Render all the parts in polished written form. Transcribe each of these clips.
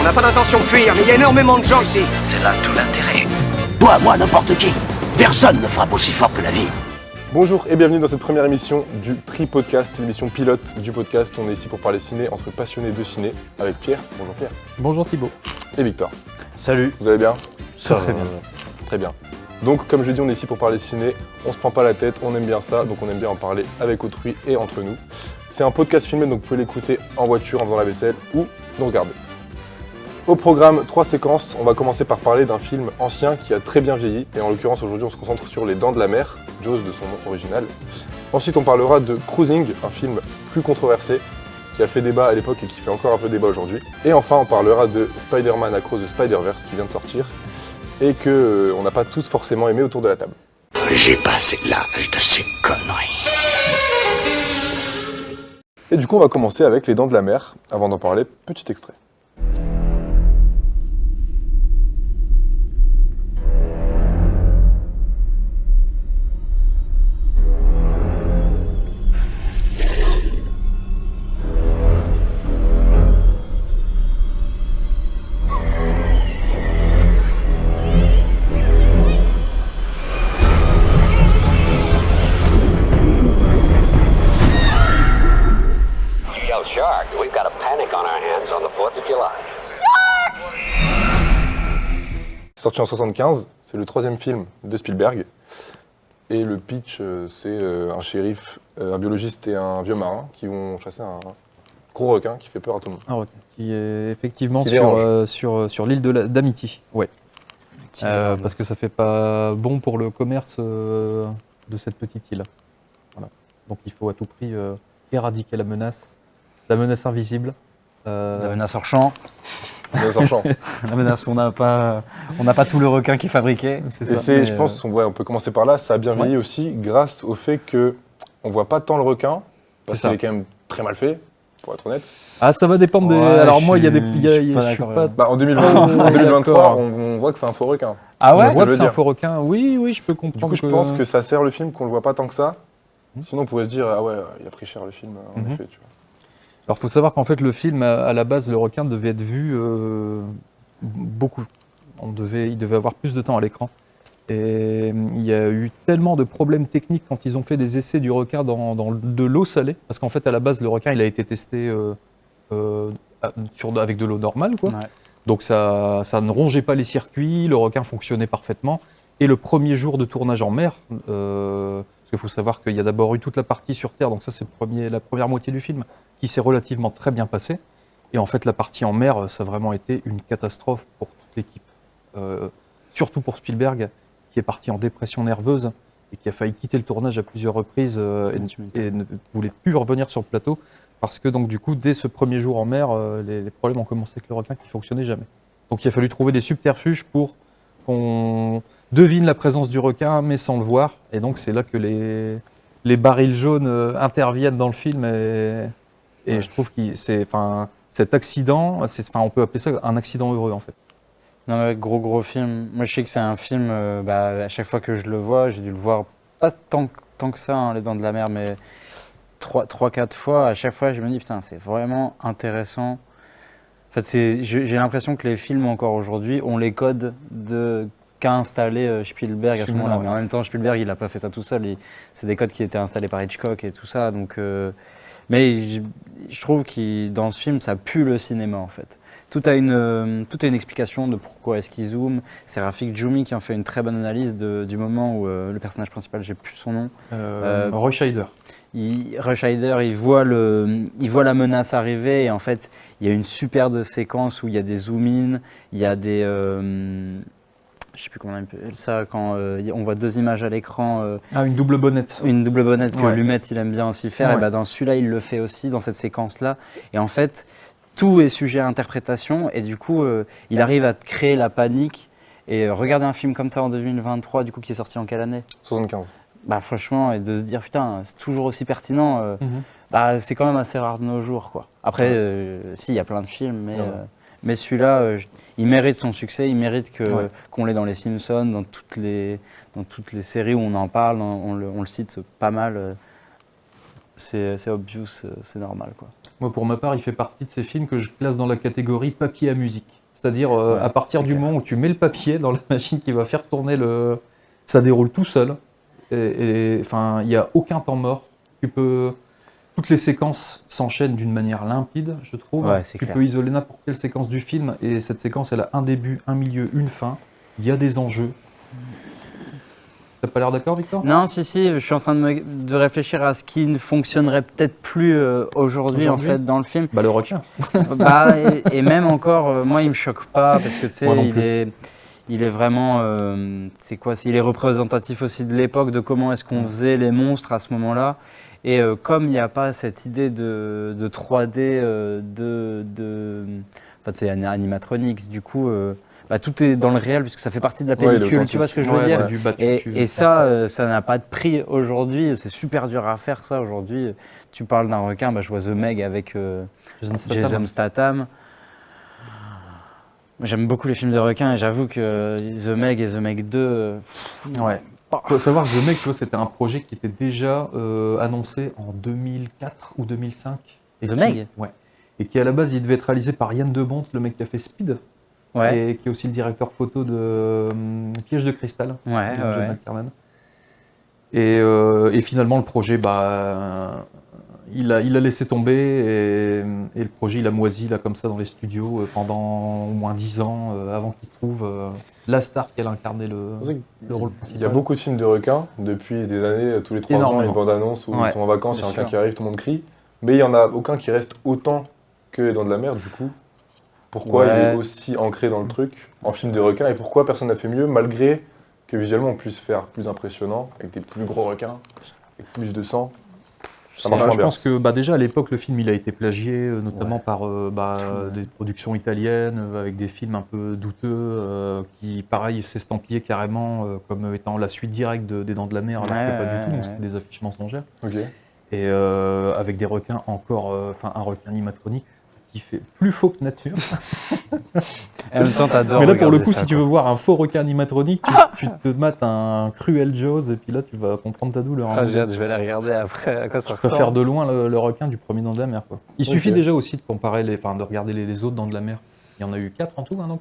On n'a pas d'intention de fuir, mais il y a énormément de gens ici. C'est là tout l'intérêt. Toi, moi, n'importe qui. Personne ne frappe aussi fort que la vie. Bonjour et bienvenue dans cette première émission du Tri-Podcast, l'émission pilote du podcast. On est ici pour parler ciné entre passionnés de ciné avec Pierre. Bonjour Pierre. Bonjour Thibaut. Et Victor. Salut. Vous allez bien? Ça très bien. Très bien. Donc comme je l'ai dit, on est ici pour parler ciné, on se prend pas la tête, on aime bien ça, donc on aime bien en parler avec autrui et entre nous. C'est un podcast filmé, donc vous pouvez l'écouter en voiture, en faisant la vaisselle ou nous regarder. Au programme, 3 séquences. On va commencer par parler d'un film ancien qui a très bien vieilli. Et en l'occurrence, aujourd'hui, on se concentre sur Les Dents de la Mer, Jaws de son nom original. Ensuite, on parlera de Cruising, un film plus controversé, qui a fait débat à l'époque et qui fait encore un peu débat aujourd'hui. Et enfin, on parlera de Spider-Man Across the Spider-Verse, qui vient de sortir, et qu'on n'a pas tous forcément aimé autour de la table. J'ai passé l'âge de ces conneries. Et du coup, on va commencer avec Les Dents de la Mer. Avant d'en parler, petit extrait. Shark, we've got a panic on our hands on the 4th of July. Sorti en 1975, c'est le 3e film de Spielberg. Et le pitch, c'est un shérif, un biologiste et un vieux marin qui vont chasser un gros requin qui fait peur à tout le monde. Un requin qui est effectivement Qui sur l'île d'Amity. Ouais. Parce que ça fait pas bon pour le commerce de cette petite île. Voilà. Donc il faut à tout prix éradiquer la menace invisible. La menace hors champ. La menace, on n'a pas tout le requin qui est fabriqué. Je pense, on peut commencer par là, ça a bien vieilli aussi grâce au fait qu'on ne voit pas tant le requin, parce qu'il est quand même très mal fait, pour être honnête. Ah, ça va dépendre des... Alors moi, il y a des... je suis pas d'accord. En 2023, on voit que c'est un faux requin. Ah ouais? On voit que c'est un faux requin. Oui, je peux comprendre. Du coup, je pense que ça sert le film qu'on ne le voit pas tant que ça. Sinon, on pourrait se dire, ah ouais, il a pris cher le film, en effet, tu vois. Alors, il faut savoir qu'en fait, le film, à la base, le requin devait être vu beaucoup. Il devait avoir plus de temps à l'écran. Et il y a eu tellement de problèmes techniques quand ils ont fait des essais du requin dans de l'eau salée. Parce qu'en fait, à la base, le requin, il a été testé avec de l'eau normale, quoi. Ouais. Donc, ça ne rongeait pas les circuits, le requin fonctionnait parfaitement. Et le premier jour de tournage en mer, parce qu'il faut savoir qu'il y a d'abord eu toute la partie sur Terre, donc ça, c'est la première moitié du film, qui s'est relativement très bien passée. Et en fait, la partie en mer, ça a vraiment été une catastrophe pour toute l'équipe. Surtout pour Spielberg, qui est parti en dépression nerveuse et qui a failli quitter le tournage à plusieurs reprises et ne voulait plus revenir sur le plateau. Parce que donc du coup, dès ce premier jour en mer, les problèmes ont commencé avec le requin qui ne fonctionnait jamais. Donc il a fallu trouver des subterfuges pour qu'on devine la présence du requin, mais sans le voir. Et donc c'est là que les barils jaunes interviennent dans le film. Et je trouve que cet accident, on peut appeler ça un accident heureux en fait. Non, mais gros film. Moi, je sais que c'est un film, à chaque fois que je le vois, j'ai dû le voir pas tant que ça, hein, Les Dents de la Mer, mais 3-4 fois. À chaque fois, je me dis, putain, c'est vraiment intéressant. En fait, j'ai l'impression que les films, encore aujourd'hui, ont les codes qu'a installé Spielberg à ce moment-là. Mais en même temps, Spielberg, il n'a pas fait ça tout seul. C'est des codes qui étaient installés par Hitchcock et tout ça. Donc, mais je trouve que dans ce film, ça pue le cinéma, en fait. Tout a une explication de pourquoi est-ce qu'il zoome. C'est Rafik Djoumi qui en fait une très bonne analyse du moment où le personnage principal, j'ai plus son nom. Roy Scheider. Roy Scheider, il voit la menace arriver et en fait, il y a une superbe séquence où il y a des zoom-in, il y a des... je sais plus comment on appelle ça, quand on voit 2 images à l'écran. Une double bonnette. Une double bonnette que Lumet, il aime bien aussi faire. Ouais. Et dans celui-là, il le fait aussi, dans cette séquence-là. Et en fait, tout est sujet à interprétation. Et du coup, il arrive à créer la panique. Et regarder un film comme ça en 2023, du coup, qui est sorti en quelle année? 75. Franchement, et de se dire, putain, c'est toujours aussi pertinent. C'est quand même assez rare de nos jours, quoi. Après, si, il y a plein de films, mais celui-là, il mérite son succès, il mérite qu'on l'ait dans les Simpsons, dans toutes les séries où on en parle, on le cite pas mal. c'est obvious, c'est normal, quoi. Moi, pour ma part, il fait partie de ces films que je classe dans la catégorie papier à musique. C'est-à-dire, à partir c'est du clair. moment où tu mets le papier dans la machine qui va faire tourner ça déroule tout seul. Enfin, il n'y a aucun temps mort. Toutes les séquences s'enchaînent d'une manière limpide, je trouve. Ouais, c'est tu clair. peux isoler n'importe quelle séquence du film et cette séquence, elle a un début, un milieu, une fin. Il y a des enjeux. T'as pas l'air d'accord, Victor? Non, si, je suis en train de réfléchir à ce qui ne fonctionnerait peut-être plus aujourd'hui, en fait, dans le film. Bah, le requin. Bah, et même encore, moi, il me choque pas parce que tu sais, Moi non plus. il est vraiment, c'est quoi, il est représentatif aussi de l'époque, de comment est-ce qu'on faisait les monstres à ce moment-là. Et comme il n'y a pas cette idée de 3D, enfin, c'est animatronics, du coup, bah, tout est dans le réel puisque ça fait partie de la Ouais, il est pellicule. Tu authentique. vois ce que je veux Ouais, dire? c'est du battu. Et ça, ça n'a pas de prix aujourd'hui. C'est super dur à faire ça aujourd'hui. Tu parles d'un requin, bah, je vois The Meg avec Jason Statham. J'aime beaucoup les films de requins et j'avoue que The Meg et The Meg 2. Ouais. Faut savoir que The Meg, tu vois, c'était un projet qui était déjà annoncé en 2004 ou 2005. Meg? Ouais. Et qui à la base, il devait être réalisé par Yann de Bont, le mec qui a fait Speed, Ouais. et qui est aussi le directeur photo de Piège de cristal, Ouais, de John ouais. McTiernan. Et finalement, le projet, bah, il a laissé tomber et le projet, il a moisi là comme ça dans les studios pendant au moins 10 ans avant qu'il trouve la star qui allait incarner le rôle principal. Il y a beaucoup de films de requins depuis des années, tous les 3 ans, Énormément. une bande-annonce où Ouais, ils sont en vacances, il y a un bien requin sûr. qui arrive, tout le monde crie. Mais il n'y en a aucun qui reste autant que les Dents de la Mer, du coup. Pourquoi il Ouais. est aussi ancré dans le truc en film de requins et pourquoi personne n'a fait mieux malgré que visuellement on puisse faire plus impressionnant avec des plus gros requins, avec plus de sang. Ça marche Bah, moins je bien. pense que bah, déjà à l'époque, le film il a été plagié, notamment par des productions italiennes, avec des films un peu douteux, qui pareil s'estampillaient carrément comme étant la suite directe des Dents de la Mer, alors que pas du tout, donc c'était des affiches mensongères. Ok. Et avec des requins encore, enfin un requin animatronique qui fait plus faux que nature. Et en même temps, t'adores. Mais là pour le regarder coup, ça, si tu quoi. veux voir un faux requin animatronique, tu te mates un cruel Jaws et puis là tu vas comprendre ta douleur. Ah, j'ai hâte, je vais la regarder après. À quoi ça Tu peux ressemble? faire de loin le requin du premier Dent de la Mer. Quoi. Il suffit Ok. déjà aussi de comparer de regarder les autres Dents de la Mer. Il y en a eu 4 en tout, hein, donc.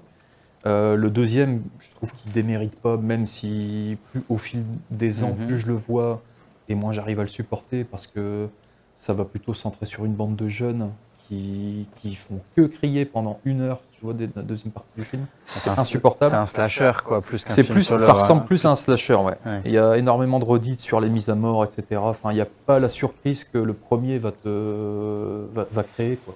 Le deuxième, je trouve qu'il démérite pas, même si plus au fil des ans, Mhm. plus je le vois, et moins j'arrive à le supporter, parce que ça va plutôt se centrer sur une bande de jeunes qui font que crier pendant 1 heure, tu vois, la deuxième partie du film. C'est insupportable. C'est un slasher, quoi, plus qu'un C'est film plus, sur ça l'horreur. ressemble plus à un slasher, ouais. Ouais. Il y a énormément de redites sur les mises à mort, etc. Enfin, il n'y a pas la surprise que le premier va créer, quoi,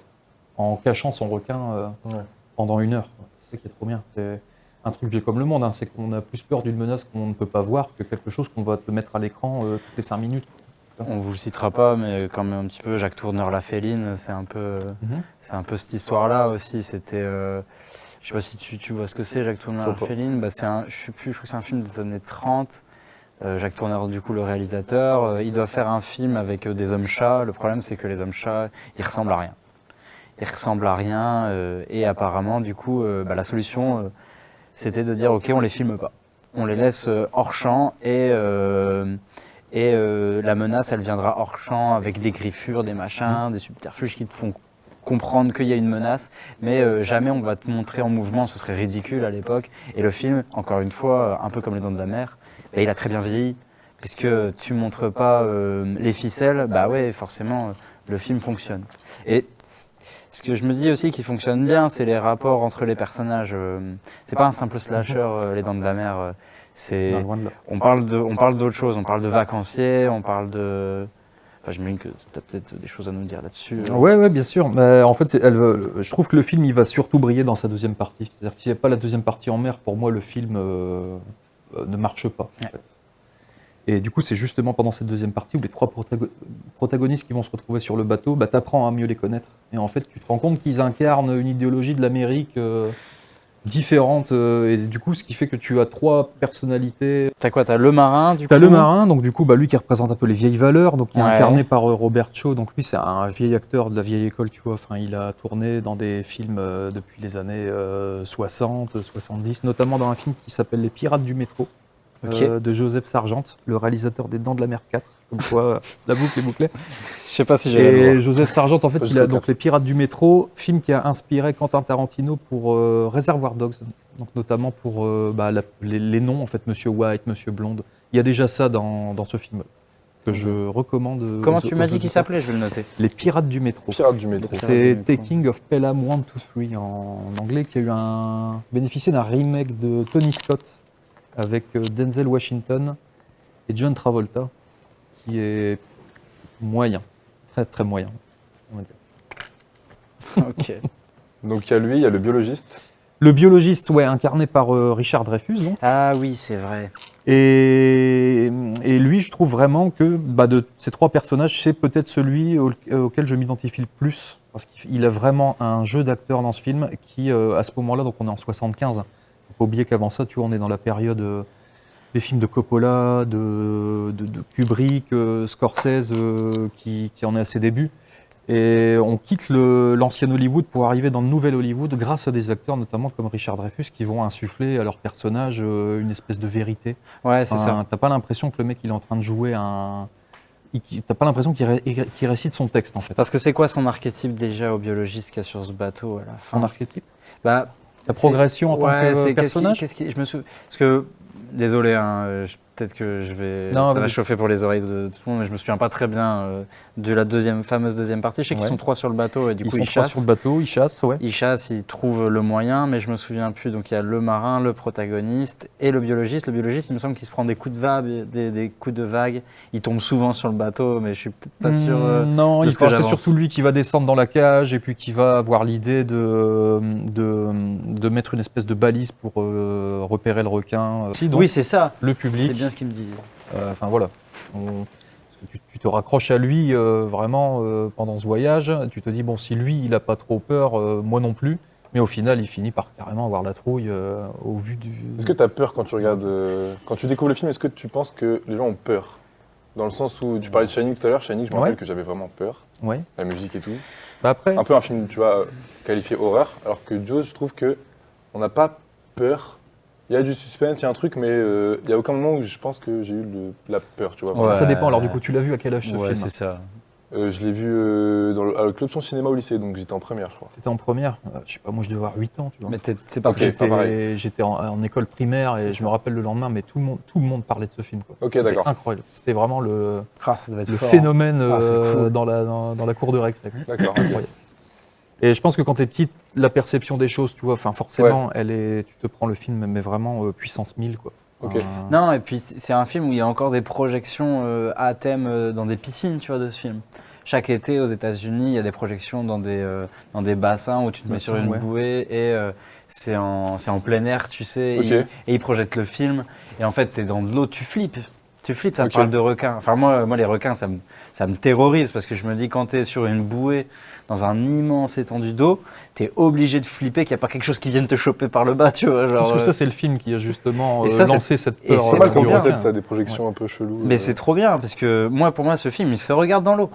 en cachant son requin Ouais. pendant 1 heure. C'est ça qui est trop bien. C'est un truc vieux comme le monde, hein. C'est qu'on a plus peur d'une menace qu'on ne peut pas voir que quelque chose qu'on va te mettre à l'écran toutes les 5 minutes. On vous le citera pas, mais quand même un petit peu, Jacques Tourneur La Féline, c'est un peu cette histoire-là aussi. C'était, je sais pas si tu vois ce que c'est, Jacques Tourneur Je La vois pas. Féline. Bah, je sais plus, je crois que c'est un film des années 30. Jacques Tourneur, du coup, le réalisateur, il doit faire un film avec des hommes-chats. Le problème, c'est que les hommes-chats, ils ressemblent à rien. Ils ressemblent à rien. Et apparemment, du coup, la solution, c'était de dire, OK, on les filme pas. On les laisse hors champ et la menace, elle viendra hors champ avec des griffures, des machins, des subterfuges qui te font comprendre qu'il y a une menace, mais jamais on va te montrer en mouvement, ce serait ridicule à l'époque. Et le film, encore une fois, un peu comme Les Dents de la Mer, bah, il a très bien vieilli, puisque tu montres pas les ficelles, bah ouais, forcément, le film fonctionne. Et ce que je me dis aussi qui fonctionne bien, c'est les rapports entre les personnages. C'est pas un simple slasher, Les Dents de la Mer. C'est Non, loin de là. on parle d'autre chose, on parle de vacanciers, on parle de... Enfin, j'imagine que tu as peut-être des choses à nous dire là-dessus. Ouais, bien sûr. Mais en fait, je trouve que le film, il va surtout briller dans sa deuxième partie. C'est-à-dire que s'il n'y a pas la deuxième partie en mer, pour moi, le film ne marche pas. En fait. Et du coup, c'est justement pendant cette deuxième partie où les 3 protagonistes qui vont se retrouver sur le bateau, bah, t'apprends à mieux les connaître. Et en fait, tu te rends compte qu'ils incarnent une idéologie de l'Amérique différente. Et du coup, ce qui fait que tu as 3 personnalités. T'as quoi? T'as le marin, du coup? T'as le marin, donc du coup, bah, lui qui représente un peu les vieilles valeurs, donc il est Ouais. incarné par Robert Shaw, donc lui c'est un vieil acteur de la vieille école, tu vois, enfin il a tourné dans des films depuis les années 60, 70, notamment dans un film qui s'appelle Les Pirates du métro, Ok. de Joseph Sargent, le réalisateur des Dents de la Mer 4. Comme quoi, la boucle est bouclée. Je sais pas si j'ai le Et voir. Joseph Sargent, en fait, Pas il a jusqu'au donc Les Pirates du Métro, film qui a inspiré Quentin Tarantino pour Reservoir Dogs, donc notamment pour les noms, en fait, Monsieur White, Monsieur Blonde. Il y a déjà ça dans ce film que je recommande. Comment aux- tu aux m'as dit qu'il auditeurs. s'appelait? Je vais le noter. Les Pirates du Métro. Pirates du métro. Pirates C'est du Métro. Taking of Pelham 1, 2, 3 en anglais, qui a eu bénéficié d'un remake de Tony Scott avec Denzel Washington et John Travolta, qui est moyen, très très moyen, on va dire. Ok. Donc il y a lui, il y a le biologiste. Le biologiste, ouais, incarné par Richard Dreyfuss, donc. Ah oui, c'est vrai. Et lui, je trouve vraiment que de ces trois personnages, c'est peut-être celui auquel je m'identifie le plus. Parce qu'il a vraiment un jeu d'acteur dans ce film qui, à ce moment-là, donc on est en 75. Faut pas oublier qu'avant ça, tu vois, on est dans la période des films de Coppola, de Kubrick, Scorsese, qui en est à ses débuts. Et on quitte l'ancien Hollywood pour arriver dans le nouvel Hollywood grâce à des acteurs, notamment comme Richard Dreyfuss, qui vont insuffler à leur personnage une espèce de vérité. Ouais, c'est ça. T'as pas l'impression que le mec il est en train de jouer t'as pas l'impression qu'il récite son texte en fait. Parce que c'est quoi son archétype déjà au biologiste qu'il y a sur ce bateau à la fin? Son archétype. Bah, Sa progression en tant que personnage. je me souviens. Parce que, désolé, hein, peut-être que Non, ça va vas-y. chauffer pour les oreilles de tout le monde, mais je me souviens pas très bien de la fameuse deuxième partie. Je sais qu'ils Ouais. sont 3 sur le bateau et du Ils coup sont ils trois chassent. sur le bateau, ils chassent, ouais. Ils chassent, ils trouvent le moyen, mais je me souviens plus. Donc il y a le marin, le protagoniste et le biologiste. Le biologiste, il me semble qu'il se prend des coups de vague, des coups de vague. Il tombe souvent sur le bateau, mais je suis peut-être pas sûr. Non, de ce que c'est j'avance. surtout lui qui va descendre dans la cage et puis qui va avoir l'idée de mettre une espèce de balise pour repérer le requin. Si, donc, Oui, c'est ça. le C'est public. bien ce qu'il me dit. Enfin voilà. Parce que tu te raccroches à lui vraiment pendant ce voyage. Tu te dis, bon, si lui, il n'a pas trop peur, moi non plus. Mais au final, il finit par carrément avoir la trouille au vu du. Est-ce que tu as peur quand tu regardes, quand tu découvres le film, est-ce que tu penses que les gens ont peur? Dans le sens où tu parlais de Shining tout à l'heure, Shining, je me Ouais. rappelle que j'avais vraiment peur, Ouais. la musique et tout. Bah après, Un peu un film, tu vois, qualifié horreur, alors que Jaws, je trouve que on n'a pas peur. Il y a du suspense, il y a un truc, mais il n'y a aucun moment où je pense que j'ai eu la peur, tu vois. Ouais. ça dépend. Alors du coup, tu l'as vu à quel âge ce Ouais, film? c'est ça. Je l'ai vu à le club son cinéma au lycée, donc j'étais en première, je crois. C'était en première. Je sais pas, moi je devais avoir 8 ans, tu vois. Mais c'est parce Ok. que pas pareil. J'étais en école primaire et C'est je ça. me rappelle le lendemain, mais tout le monde parlait de ce film. Quoi. Ok, C'était d'accord. incroyable. C'était vraiment le ça devait être fort. phénomène Ah, c'est cool. dans la cour de récré. D'accord. ok. Incroyable. Et je pense que quand t'es petite, la perception des choses, tu vois, enfin forcément, tu te prends le film, mais vraiment puissance 1000, quoi. Ok. Non, et puis c'est un film où il y a encore des projections à thème dans des piscines, tu vois, de ce film. Chaque été aux États-Unis, il y a des projections dans des bassins où tu te mets sur une ouais. bouée et c'est en plein air, tu sais, Ok. et ils projettent le film. Et en fait, tu es dans de l'eau, tu flippes. Tu flippes, ça Ok. parle de requins. Enfin, moi, les requins, ça me terrorise parce que je me dis, quand tu es sur une bouée dans un immense étendue d'eau, tu es obligé de flipper qu'il n'y a pas quelque chose qui vienne te choper par le bas, tu vois. Je Genre, pense que ça, c'est le film qui a justement Et ça, lancé cette et peur. c'est C'est pas trop comme bien. concept, ça, des projections un peu cheloues. Mais c'est trop bien parce que pour moi, ce film, il se regarde dans l'eau.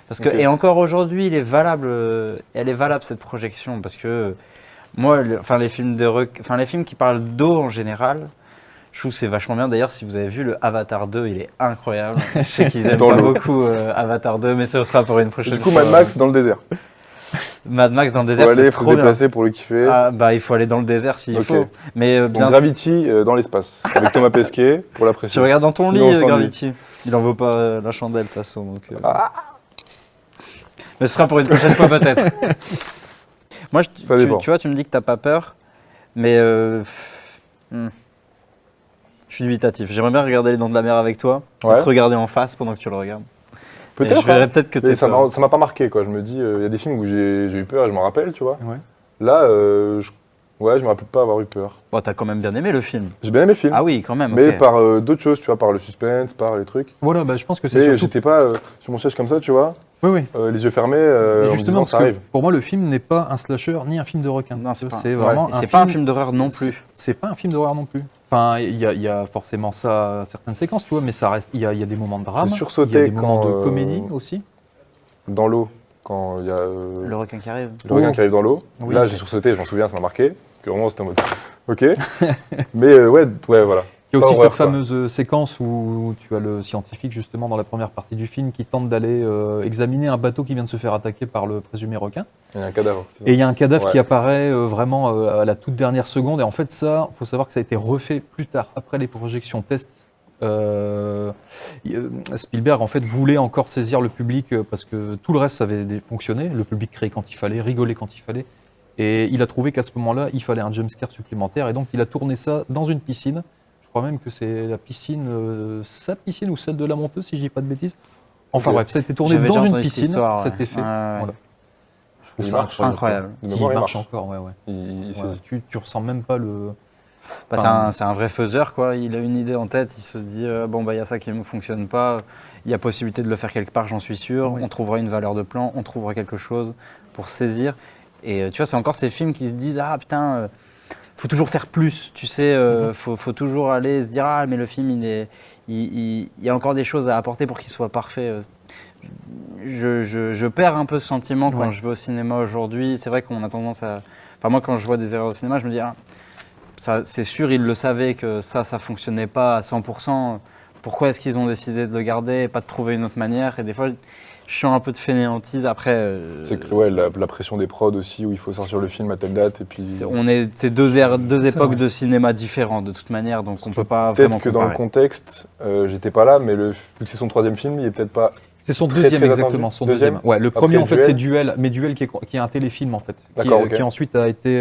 Parce que, Ok. et encore aujourd'hui, elle est valable cette projection parce que moi, les films qui parlent d'eau en général, je trouve que c'est vachement bien. D'ailleurs, si vous avez vu le Avatar 2, il est incroyable. Je sais qu'ils aiment Dans pas l'eau. beaucoup Avatar 2, mais ce sera pour une Et prochaine du coup, fois. Mad Max dans le désert. Mad Max dans le Faut désert, aller, c'est faut trop se bien. déplacer pour le kiffer. Ah, bah, il faut aller dans le désert s'il Ok. faut. Mais Donc bien, Gravity dans l'espace, avec Thomas Pesquet pour la tu pression. regardes dans ton Sinon, on lit, s'ennuie. Gravity. Il en vaut pas la chandelle de toute façon. Donc, Ah. Mais ce sera pour une prochaine fois peut-être. Moi, Ça dépend. tu vois, tu me dis que t'as pas peur, mais je suis dubitatif. J'aimerais bien regarder Les Dents de la Mer avec toi, et Ouais. te regarder en face pendant que tu le regardes. Et Peut-être. je verrai hein. peut-être que Mais t'es ça peur. m'a pas marqué, quoi. Je me dis, il y a des films où j'ai eu peur et je m'en rappelle, tu vois. Ouais. Là, je me rappelle pas avoir eu peur. Bon, t'as quand même bien aimé le film. J'ai bien aimé le film, Ah oui, quand même. mais ok. par d'autres choses, tu vois, par le suspense, par les trucs. Voilà, bah, je pense que c'est Mais surtout. j'étais pas sur mon siège comme ça, tu vois, Oui, oui. les yeux fermés, Et en me justement, disant, parce ça que arrive. pour moi, le film n'est pas un slasher ni un film de requin. Non, c'est pas. vraiment Et c'est pas un film d'horreur non plus. C'est pas un film d'horreur non plus. Enfin, il y a forcément ça, certaines séquences, tu vois, mais ça reste. Il y a des moments de drame. J'ai sursauté Il y a des moments quand, de comédie aussi. Dans l'eau, quand il y a Le requin qui arrive. le requin qui arrive dans l'eau. Oh. Oui. Là, j'ai sursauté, je m'en souviens, ça m'a marqué. Parce que vraiment, c'était en mode. Ok. Mais ouais, voilà. Il y a Pas aussi horreur, cette quoi. fameuse séquence où tu as le scientifique justement dans la première partie du film qui tente d'aller examiner un bateau qui vient de se faire attaquer par le présumé requin. Il y a un cadavre. c'est ça. Et il y a un cadavre Ouais. qui apparaît vraiment à la toute dernière seconde. Et en fait, ça, il faut savoir que ça a été refait plus tard, après les projections test. Spielberg en fait voulait encore saisir le public parce que tout le reste ça avait fonctionné. Le public criait quand il fallait, rigolait quand il fallait. Et il a trouvé qu'à ce moment-là, il fallait un jumpscare supplémentaire. Et donc, il a tourné ça dans une piscine. Je crois même que c'est la piscine, sa piscine ou celle de la monteuse, si je dis pas de bêtises. Enfin Ok. bref, ça a été tourné J'avais dans déjà une entendu cette piscine, histoire, ouais. cet effet. Ouais, ouais. Voilà. Je trouve Il ça marche. incroyable. De Il mémoire, il marche marche. encore, ouais. Il Ouais, saisit. tu ressens même pas le. Bah, c'est un vrai faiseur, quoi. Il a une idée en tête, il se dit bon, bah, il y a ça qui ne fonctionne pas, il y a possibilité de le faire quelque part, j'en suis sûr. Oui. On trouvera une valeur de plan, on trouvera quelque chose pour saisir. Et tu vois, c'est encore ces films qui se disent ah putain, faut toujours faire plus, tu sais, faut toujours aller se dire ah, mais le film, il y a encore des choses à apporter pour qu'il soit parfait. Je perds un peu ce sentiment quand Ouais. je vais au cinéma aujourd'hui. C'est vrai qu'on a tendance à. Enfin, moi, quand je vois des erreurs au cinéma, je me dis ah, ça, c'est sûr, ils le savaient que ça fonctionnait pas à 100%. Pourquoi est-ce qu'ils ont décidé de le garder et pas de trouver une autre manière? Et des fois, je sens un peu de fainéantise. Après, C'est que ouais, la pression des prods aussi, où il faut sortir le film à telle date. Et puis c'est deux ça, époques ouais. de cinéma différentes de toute manière, donc on peut pas peut-être vraiment que dans le comparer. contexte, j'étais pas là, mais vu que c'est son troisième film, il est peut-être pas. C'est son Très, deuxième très exactement, attendu. son Deuxième deuxième. Ouais, le premier Après en fait Duel. c'est Duel, mais Duel qui est un téléfilm en fait, D'accord, ok. qui ensuite a été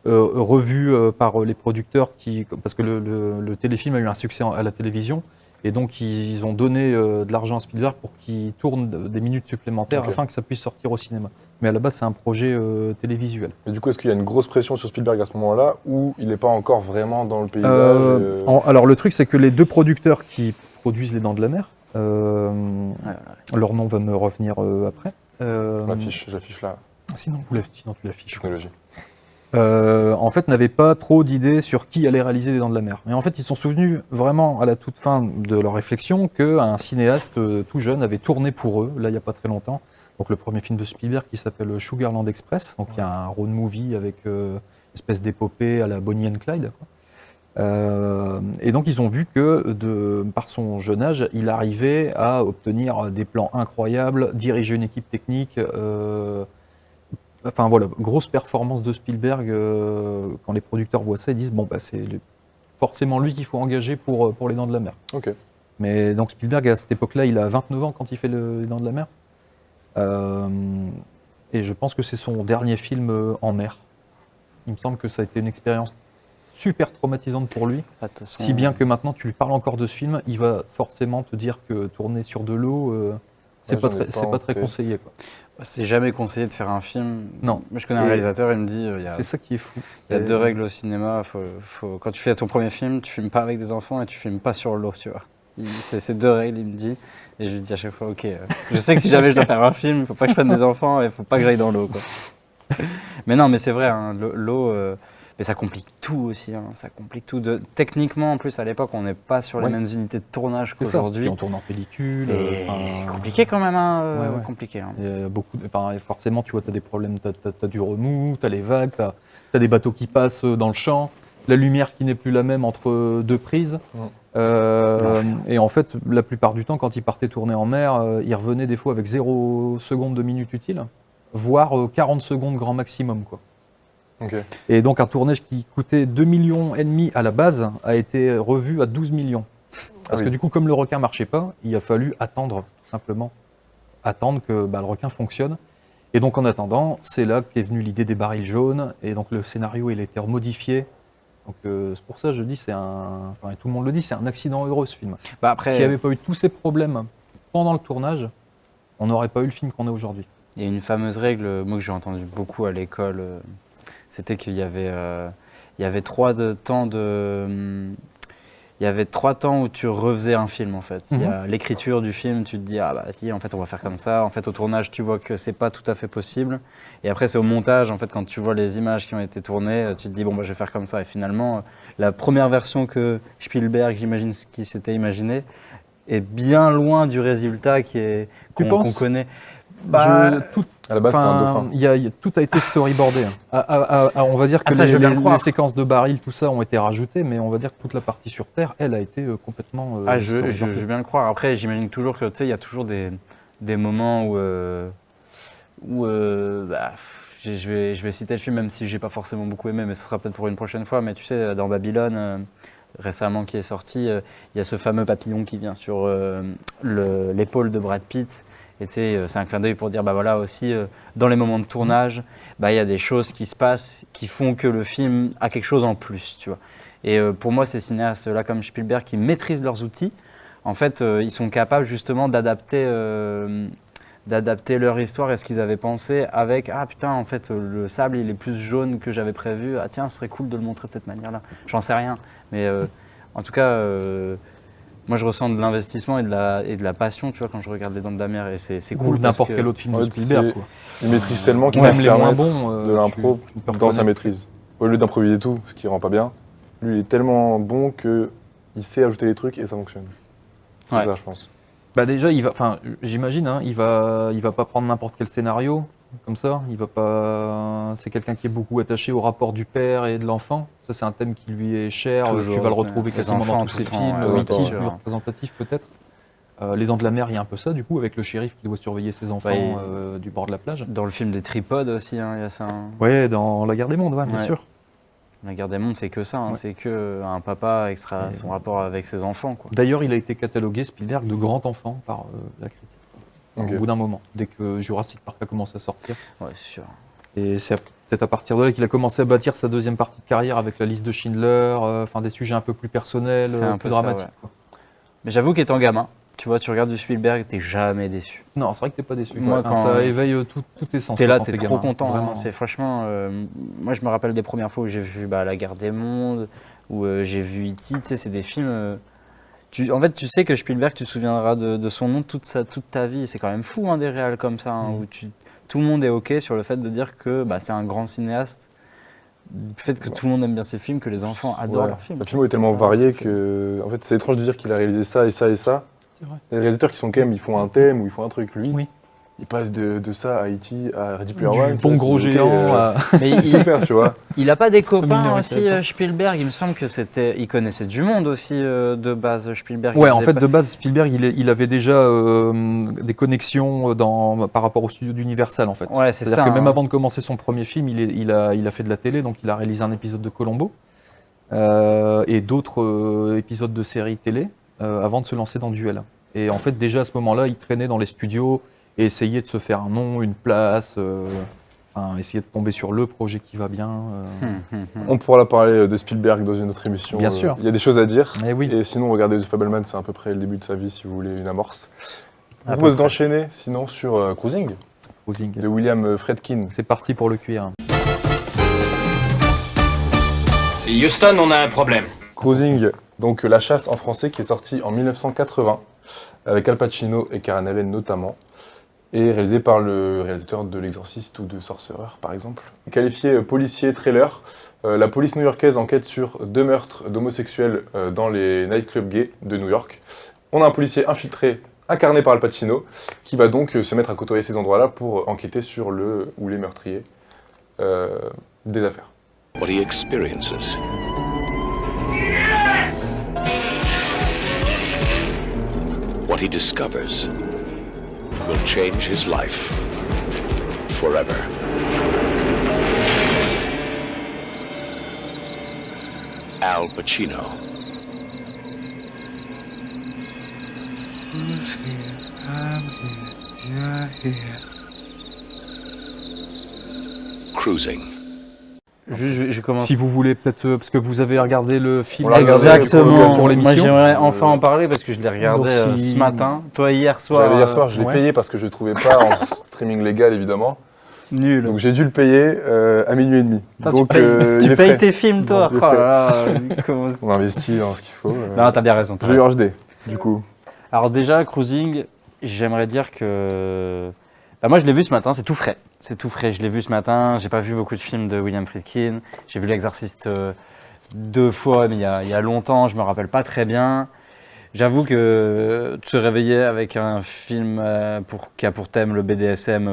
revu par les producteurs parce que le téléfilm a eu un succès à la télévision et donc ils ont donné de l'argent à Spielberg pour qu'il tourne des minutes supplémentaires Ok. afin que ça puisse sortir au cinéma. Mais à la base c'est un projet télévisuel. Et du coup, est-ce qu'il y a une grosse pression sur Spielberg à ce moment-là, ou il n'est pas encore vraiment dans le paysage Alors le truc c'est que les deux producteurs qui produisent Les Dents de la Mer, leur nom va me revenir après. J'affiche là, Sinon tu l'affiches. technologie. En fait, n'avaient pas trop d'idées sur qui allait réaliser Les Dents de la Mer. Mais en fait, ils se sont souvenus vraiment à la toute fin de leur réflexion qu'un cinéaste tout jeune avait tourné pour eux, là, il n'y a pas très longtemps. Donc, le premier film de Spielberg qui s'appelle Sugarland Express. Donc, il y a un road movie avec une espèce d'épopée à la Bonnie and Clyde, quoi. Et donc, ils ont vu que, par son jeune âge, il arrivait à obtenir des plans incroyables, diriger une équipe technique. Enfin voilà, grosse performance de Spielberg. Quand les producteurs voient ça, ils disent bon, bah, c'est forcément lui qu'il faut engager pour Les Dents de la Mer. Ok. Mais donc Spielberg, à cette époque-là, il a 29 ans quand il fait Les Dents de la Mer. Et je pense que c'est son dernier film en mer. Il me semble que ça a été une expérience super traumatisante pour lui. De toute façon, Si bien que maintenant tu lui parles encore de ce film, il va forcément te dire que tourner sur de l'eau, c'est Ouais, pas j'en ai très, pas c'est en pas très tête. conseillé, quoi. c'est jamais conseillé de faire un film. Non. Moi, je connais un Et réalisateur, il me dit il y a C'est ça qui est fou. Il y a deux règles au cinéma. Quand tu fais ton premier film, tu filmes pas avec des enfants et tu filmes pas sur l'eau, tu vois. C'est ces deux règles, il me dit. Et je lui dis à chaque fois, ok, je sais que si jamais je dois faire un film, il faut pas que je prenne des enfants et il faut pas que j'aille dans l'eau, quoi. Mais non, mais c'est vrai, hein, l'eau, mais ça complique tout aussi. Hein, ça complique tout. Techniquement, en plus, à l'époque, on n'est pas sur les Ouais. mêmes unités de tournage C'est ça. qu'aujourd'hui. Puis on tourne en pellicule. Et enfin, compliqué quand même, hein, Ouais, ouais. compliqué. Hein. il y a beaucoup et forcément, tu vois, tu as des problèmes, tu as du remous, tu as les vagues, tu as des bateaux qui passent dans le champ, la lumière qui n'est plus la même entre deux prises. Et en fait, la plupart du temps, quand ils partaient tourner en mer, ils revenaient des fois avec 0 secondes de minute utile, voire 40 secondes grand maximum, quoi. Ok. Et donc un tournage qui coûtait 2,5 millions à la base a été revu à 12 millions. Parce oui. que du coup, comme le requin marchait pas, il a fallu attendre, tout simplement. Attendre que le requin fonctionne. Et donc en attendant, c'est là qu'est venue l'idée des barils jaunes. Et donc le scénario, il a été remodifié. Donc c'est pour ça que je dis, enfin tout le monde le dit, c'est un accident heureux ce film. Bah après, S'il n'y avait pas eu tous ces problèmes pendant le tournage, on n'aurait pas eu le film qu'on a aujourd'hui. il y a une fameuse règle, moi que j'ai entendue beaucoup à l'école, c'était qu'il y avait 3 temps il y avait 3 temps où tu refaisais un film en fait. Il y a l'écriture du film, tu te dis ah bah si en fait on va faire comme ça. En fait au tournage tu vois que c'est pas tout à fait possible. Et après c'est au montage en fait quand tu vois les images qui ont été tournées, tu te dis bon bah je vais faire comme ça. Et finalement la première version que Spielberg, j'imagine ce qu'il s'était imaginé, est bien loin du résultat qu'on connaît. À la base, c'est un dauphin. Tout a été storyboardé. Hein. On va dire que ça, je veux bien le croire. les séquences de barils, tout ça, ont été rajoutées, mais on va dire que toute la partie sur Terre, elle, a été complètement. Je veux bien le croire. Après, j'imagine toujours que, tu sais, il y a toujours des moments où je vais citer le film, même si j'ai pas forcément beaucoup aimé, mais ce sera peut-être pour une prochaine fois. Mais tu sais, dans Babylone, récemment qui est sorti, il y a ce fameux papillon qui vient sur l'épaule de Brad Pitt. Et tu sais, c'est un clin d'œil pour dire, bah voilà aussi, dans les moments de tournage, bah il y a des choses qui se passent qui font que le film a quelque chose en plus, tu vois. Et pour moi, ces cinéastes-là comme Spielberg qui maîtrisent leurs outils, en fait, ils sont capables justement d'adapter leur histoire et ce qu'ils avaient pensé avec ah putain en fait le sable il est plus jaune que j'avais prévu, ah tiens ce serait cool de le montrer de cette manière-là, j'en sais rien, mais en tout cas moi je ressens de l'investissement et de la passion tu vois quand je regarde Les Dents de la Mer et c'est Ou cool. n'importe quel autre film de Spielberg. Quoi. Il maîtrise tellement qu'il Même va se les moins permettre bons, de l'impro tu peux dans sa reconnaître. maîtrise. Au lieu d'improviser tout, ce qui rend pas bien, lui il est tellement bon qu'il sait ajouter des trucs et ça fonctionne. C'est Ouais. ça je pense. Bah déjà, j'imagine, hein, il va pas prendre n'importe quel scénario comme ça. Il va pas. C'est quelqu'un qui est beaucoup attaché au rapport du père et de l'enfant. Ça, c'est un thème qui lui est cher. Toujours, tu vas le ouais. retrouver Les quasiment enfants, dans tous tout ses le temps, films. ouais, E.T., bien plus sûr. représentatif peut-être. Les Dents de la Mer, il y a un peu ça du coup avec le shérif qui doit surveiller ses enfants Ouais, du bord de la plage. Dans le film des Tripodes aussi, hein, il y a ça. Hein. Ouais, dans La Guerre des Mondes, ouais, bien Ouais. sûr. La Guerre des Mondes, c'est que ça, hein, Ouais. c'est que un papa extra son rapport avec ses enfants, quoi. D'ailleurs, il a été catalogué Spielberg de grand enfant par la critique. Ok. Au bout d'un moment, dès que Jurassic Park a commencé à sortir. Ouais, c'est sûr. Et c'est peut-être à partir de là qu'il a commencé à bâtir sa deuxième partie de carrière avec la liste de Schindler, enfin des sujets un peu plus personnels, C'est un plus peu ça, dramatiques. ouais. Quoi. Mais j'avoue qu'étant gamin, tu vois, tu regardes du Spielberg, t'es jamais déçu. Non, c'est vrai que t'es pas déçu. Moi, Enfin, quand- ça éveille tous tes sens. T'es là, quand t'es trop gamin. content. Vraiment. Hein. C'est franchement, moi je me rappelle des premières fois où j'ai vu La Guerre des Mondes, où j'ai vu E.T. Tu sais, c'est des films. En fait, tu sais que Spielberg, tu te souviendras de son nom toute ta vie. C'est quand même fou, hein, des réals comme ça, hein, où tout le monde est ok sur le fait de dire que bah, c'est un grand cinéaste. Le fait que tout le monde aime bien ses films, que les enfants adorent Ouais. leurs films. Le film est tellement varié que en fait, c'est étrange de dire qu'il a réalisé ça et ça et ça. C'est vrai. Les réalisateurs qui sont quand même, ils font un thème ou ils font un truc. Lui, Oui. il passe de ça à E.T. à Ready Player Du One. bon gros géant. à- Mais Il peut faire, tu vois. il a pas des copains Minority aussi, Report. Spielberg. Il me semble que il connaissait du monde aussi de base, Spielberg. Ouais, Il en faisait fait, de base, Spielberg, il avait déjà des connexions par rapport au studio d'Universal, en fait. Ouais, c'est C'est-à-dire ça, que même hein. avant de commencer son premier film, il a fait de la télé, donc il a réalisé un épisode de Columbo et d'autres épisodes de séries télé avant de se lancer dans Duel. Et en fait, déjà à ce moment-là, il traînait dans les studios et essayait de se faire un nom, une place, enfin, essayer de tomber sur le projet qui va bien. On pourra parler de Spielberg dans une autre émission. Bien sûr. Il y a des choses à dire. Eh oui. Et sinon, regardez The Fableman, c'est à peu près le début de sa vie si vous voulez une amorce. Je vous À peu propose près. d'enchaîner sinon sur Cruising Cruising. de William Friedkin. C'est parti pour le cuir. Houston, on a un problème. Cruising, donc La Chasse en français, qui est sorti en 1980, avec Al Pacino et Karen Allen notamment, et réalisé par le réalisateur de L'Exorciste ou de Sorcerer, par exemple. Qualifié policier thriller, la police new-yorkaise enquête sur 2 meurtres d'homosexuels dans les nightclubs gays de New York. On a un policier infiltré, incarné par Al Pacino, qui va donc se mettre à côtoyer ces endroits-là pour enquêter sur le ou les meurtriers des affaires. What he experiences. What he discovers will change his life forever. Al Pacino. Cruising. Je commence. Si vous voulez, peut-être, parce que vous avez regardé le film On l'a regardé Exactement. pour Moi, l'émission. j'aimerais enfin en parler parce que je l'ai regardé Donc, si- ce matin. Toi, hier soir. J'allais hier soir, je l'ai ouais. payé parce que je ne le trouvais pas en streaming légal, évidemment. Nul. Donc j'ai dû le payer à minuit et demi. Putain, Donc tu il est payes frais. tes films, toi. Il est Oh là là, comment- On investit dans ce qu'il faut. Non, t'as bien raison. t'as Je l'ai eu raison. en HD, du coup. Alors déjà, Cruising, j'aimerais dire que... Bah, moi, je l'ai vu ce matin, c'est tout frais. C'est tout frais, je l'ai vu ce matin. J'ai pas vu beaucoup de films de William Friedkin. J'ai vu L'Exorciste 2 fois, mais il y a longtemps, je me rappelle pas très bien. J'avoue que se réveiller avec un film qui a pour thème le BDSM,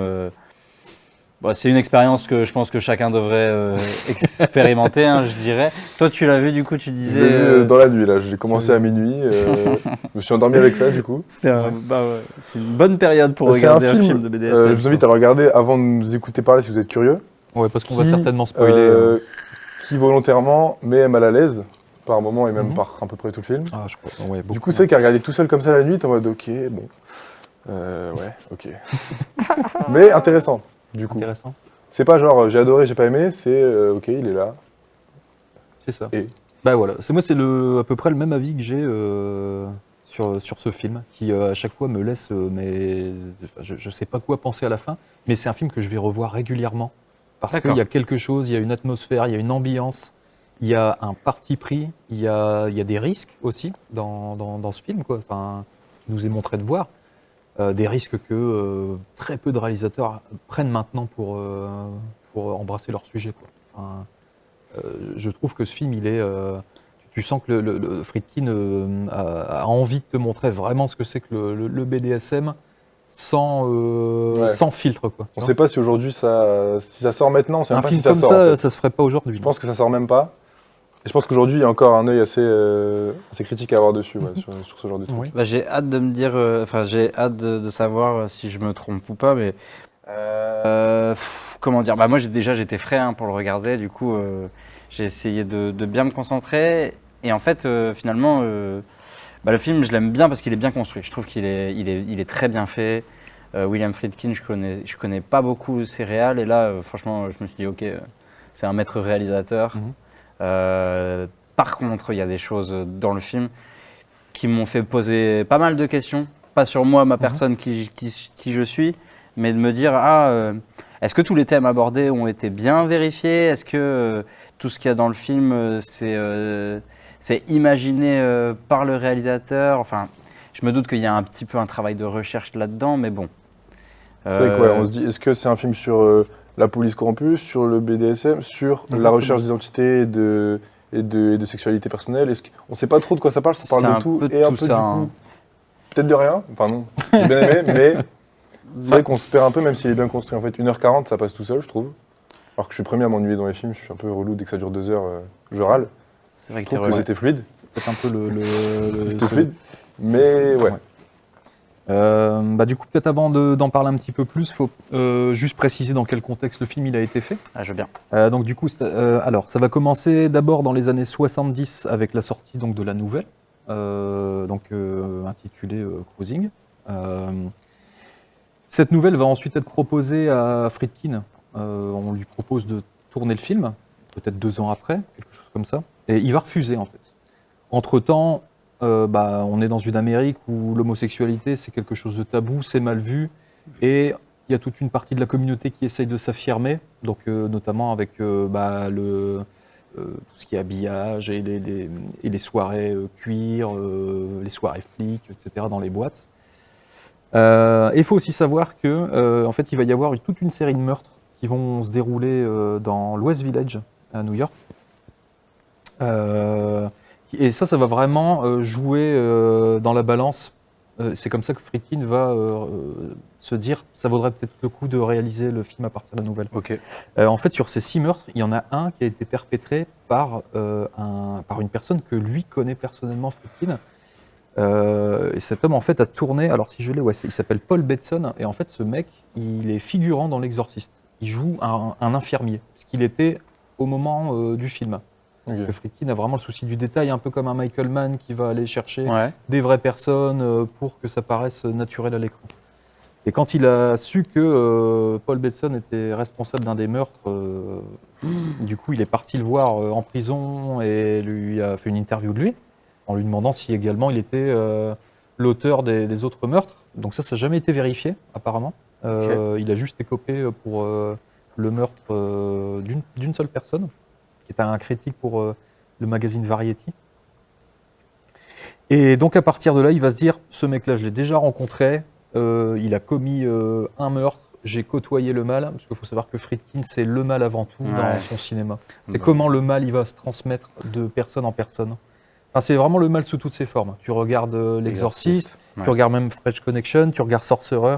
Bon, c'est une expérience que je pense que chacun devrait expérimenter, hein, je dirais. Toi, tu l'as vu, du coup, tu Je disais... l'ai vu dans la nuit, là. J'ai commencé à minuit. Je me suis endormi avec ça, du coup. C'était c'est une bonne période pour C'est regarder un un film, film de BDSM. je vous invite à le regarder avant de nous écouter parler si vous êtes curieux. Ouais, parce qu'on va Qui, certainement spoiler. Qui volontairement met mal à l'aise par moment et même Mhm. par à peu près tout le film. Ah, je crois. Ouais, beaucoup. Du coup, c'est qu'à regarder tout seul comme ça la nuit, t'es en mode ok, bon. Ouais, ok. Mais intéressant, du coup. Intéressant. C'est pas genre j'ai adoré, j'ai pas aimé, c'est ok, il est là. C'est ça. Et Bah voilà, c'est à peu près le même avis que j'ai sur ce film, qui à chaque fois me laisse, enfin, je sais pas quoi penser à la fin, mais c'est un film que je vais revoir régulièrement parce D'accord. qu'il y a quelque chose, il y a une atmosphère, il y a une ambiance, il y a un parti pris, il y a des risques aussi dans ce film, quoi. Enfin, ce qui nous est montré de voir. Des risques que très peu de réalisateurs prennent maintenant pour embrasser leur sujet, quoi. Enfin, je trouve que ce film, tu sens que le Friedkin a envie de te montrer vraiment ce que c'est que le BDSM sans filtre, quoi. on sait pas si aujourd'hui si ça sort maintenant, on sait Un même pas film si ça comme sort. ça, en fait. ça se ferait pas aujourd'hui. Je pense que ça sort même pas. Et je pense qu'aujourd'hui, il y a encore un œil assez critique à avoir dessus ouais, sur ce genre de truc. Oui. Bah, j'ai hâte de me dire, j'ai hâte de savoir si je me trompe ou pas, mais comment dire, bah moi j'étais frais hein, pour le regarder, du coup j'ai essayé de bien me concentrer, et en fait finalement bah, le film je l'aime bien parce qu'il est bien construit, je trouve qu'il est très bien fait. William Friedkin, je connais pas beaucoup ses réals, et là franchement je me suis dit ok, c'est un maître réalisateur. Mhm. Par contre, il y a des choses dans le film qui m'ont fait poser pas mal de questions, pas sur moi, ma personne, qui je suis, mais de me dire, est-ce que tous les thèmes abordés ont été bien vérifiés? Est-ce que tout ce qu'il y a dans le film, c'est imaginé par le réalisateur? Enfin, je me doute qu'il y a un petit peu un travail de recherche là-dedans, mais bon. C'est vrai quoi, on se dit, est-ce que c'est un film sur la police corrompue, sur le BDSM, sur la recherche d'identité et de sexualité personnelle? On sait pas trop de quoi ça parle C'est de un tout peu de et un tout peu ça, du hein. coup, peut-être de rien. Enfin non, j'ai bien aimé, mais c'est vrai qu'on se perd un peu même s'il est bien construit. En fait, 1h40, ça passe tout seul, je trouve. Alors que je suis premier à m'ennuyer dans les films, je suis un peu relou dès que ça dure 2 heures, je râle. C'est vrai Je que trouve que c'était fluide. C'est peut-être un peu C'était fluide. Mais ouais. Bah, du coup, peut-être avant d'en parler un petit peu plus, il faut juste préciser dans quel contexte le film il a été fait. Ah, je veux bien. Donc du coup, alors ça va commencer d'abord dans les années 70 avec la sortie donc, de la nouvelle, intitulée Cruising. Cette nouvelle va ensuite être proposée à Friedkin. On lui propose de tourner le film, peut-être 2 ans après, quelque chose comme ça. Et il va refuser en fait. Entre-temps, on est dans une Amérique où l'homosexualité c'est quelque chose de tabou, c'est mal vu. Et il y a toute une partie de la communauté qui essaye de s'affirmer, donc notamment avec tout ce qui est habillage et les soirées cuir, les soirées flics, etc. dans les boîtes. Il faut aussi savoir que, en fait, il va y avoir toute une série de meurtres qui vont se dérouler dans l'West Village à New York. Et ça va vraiment jouer dans la balance. C'est comme ça que Friedkin va se dire ça vaudrait peut-être le coup de réaliser le film à partir de la nouvelle. Ok. En fait, sur ces 6 meurtres, il y en a un qui a été perpétré par une personne que lui connaît personnellement, Friedkin. Et cet homme, en fait, a tourné, alors si je l'ai, il s'appelle Paul Bateson, et en fait, ce mec, il est figurant dans L'Exorciste. Il joue un infirmier, ce qu'il était au moment du film. Ok. Que Friedkin a vraiment le souci du détail, un peu comme un Michael Mann qui va aller chercher Ouais. des vraies personnes pour que ça paraisse naturel à l'écran. Et quand il a su que Paul Bateson était responsable d'un des meurtres, du coup, il est parti le voir en prison et lui a fait une interview de lui, en lui demandant si également il était l'auteur des autres meurtres. Donc ça n'a jamais été vérifié, apparemment. Il a juste écopé pour le meurtre d'une seule personne, qui est un critique pour le magazine Variety. Et donc à partir de là, il va se dire, ce mec-là, je l'ai déjà rencontré, il a commis un meurtre, j'ai côtoyé le mal, parce qu'il faut savoir que Friedkin, c'est le mal avant tout dans son cinéma. C'est comment le mal, il va se transmettre de personne en personne. Enfin, c'est vraiment le mal sous toutes ses formes. Tu regardes L'Exorciste, tu regardes même French Connection, tu regardes Sorcerer.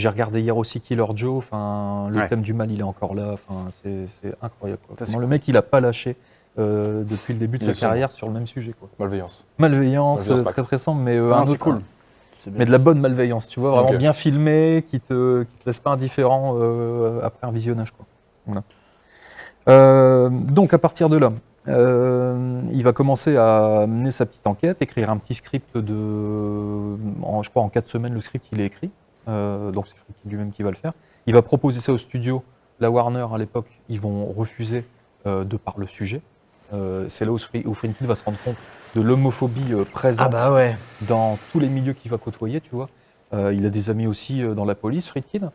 J'ai regardé hier aussi Killer Joe, enfin, le Ouais. thème du mal, il est encore là, enfin, c'est incroyable. Quoi. Ça, c'est Vraiment, le mec, il a pas lâché depuis le début de Il est sa carrière sur le même sujet. Quoi. Malveillance. Malveillance, Malveillance Max. très récent, mais Non, un c'est autre, cool. C'est bien. mais de la bonne malveillance, tu vois, vraiment Ok. bien filmé, qui te laisse pas indifférent après un visionnage. Quoi. Voilà. Donc à partir de là, il va commencer à mener sa petite enquête, écrire un petit script je crois en 4 semaines, le script il est écrit, donc c'est Friedkin lui-même qui va le faire. Il va proposer ça au studio, la Warner à l'époque, ils vont refuser de par le sujet. C'est là où Friedkin va se rendre compte de l'homophobie présente ouais. dans tous les milieux qu'il va côtoyer, tu vois. Il a des amis aussi dans la police, Friedkin,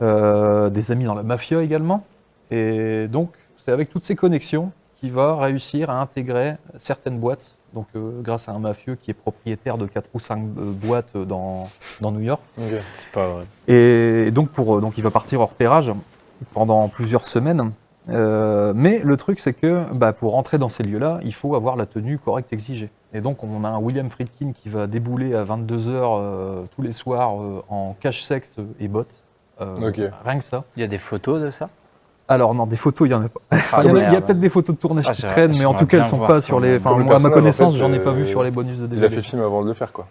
des amis dans la mafia également. Et donc, c'est avec toutes ces connexions qu'il va réussir à intégrer certaines boîtes, donc grâce à un mafieux qui est propriétaire de 4 ou 5 boîtes dans New York. Ok. C'est pas vrai. Et donc, donc il va partir en repérage pendant plusieurs semaines. Mais le truc, c'est que pour rentrer dans ces lieux-là, il faut avoir la tenue correcte exigée. Et donc, on a un William Friedkin qui va débouler à 22h tous les soirs en cache-sexe et bottes. Ok. Rien que ça. Il y a des photos de ça? Alors non, des photos, il y en a pas. Ah, Il y a merde. peut-être des photos de tournage qui j'aimerais- traînent, mais en j'aimerais tout cas, elles bien sont voir pas sur quand les. même. Enfin, Comme le moi, à ma personnage, en connaissance, fait, j'en ai pas vu sur les bonus de Il a DVD. fait le film avant de le faire, quoi.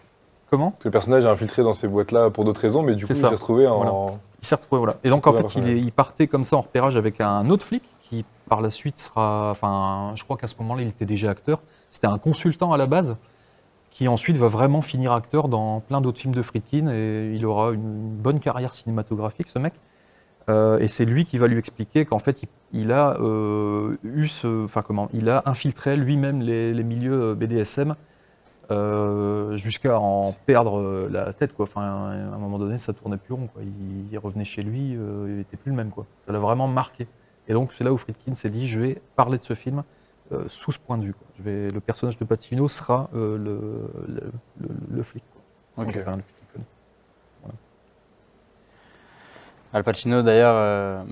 Comment? Parce que le personnage est infiltré dans ces boîtes-là pour d'autres raisons, mais du coup, C'est il ça. s'est retrouvé en. Voilà. Il s'est retrouvé, voilà. Et Il donc, s'est en retrouvé fait, à la fin, il partait comme ça en repérage avec un autre flic qui, par la suite, sera. Enfin, je crois qu'à ce moment-là, il était déjà acteur. C'était un consultant à la base qui ensuite va vraiment finir acteur dans plein d'autres films de Friedkin et il aura une bonne carrière cinématographique, ce mec. Et c'est lui qui va lui expliquer qu'en fait, il a il a infiltré lui-même les milieux BDSM jusqu'à en perdre la tête, quoi. Enfin, à un moment donné, ça tournait plus rond, quoi. Il revenait chez lui, il n'était plus le même, quoi. Ça l'a vraiment marqué. Et donc, c'est là où Friedkin s'est dit, je vais parler de ce film sous ce point de vue, quoi. Le personnage de Pacino sera le flic, quoi. Ok. Enfin, le flic qu'il connaît. Al Pacino, d'ailleurs,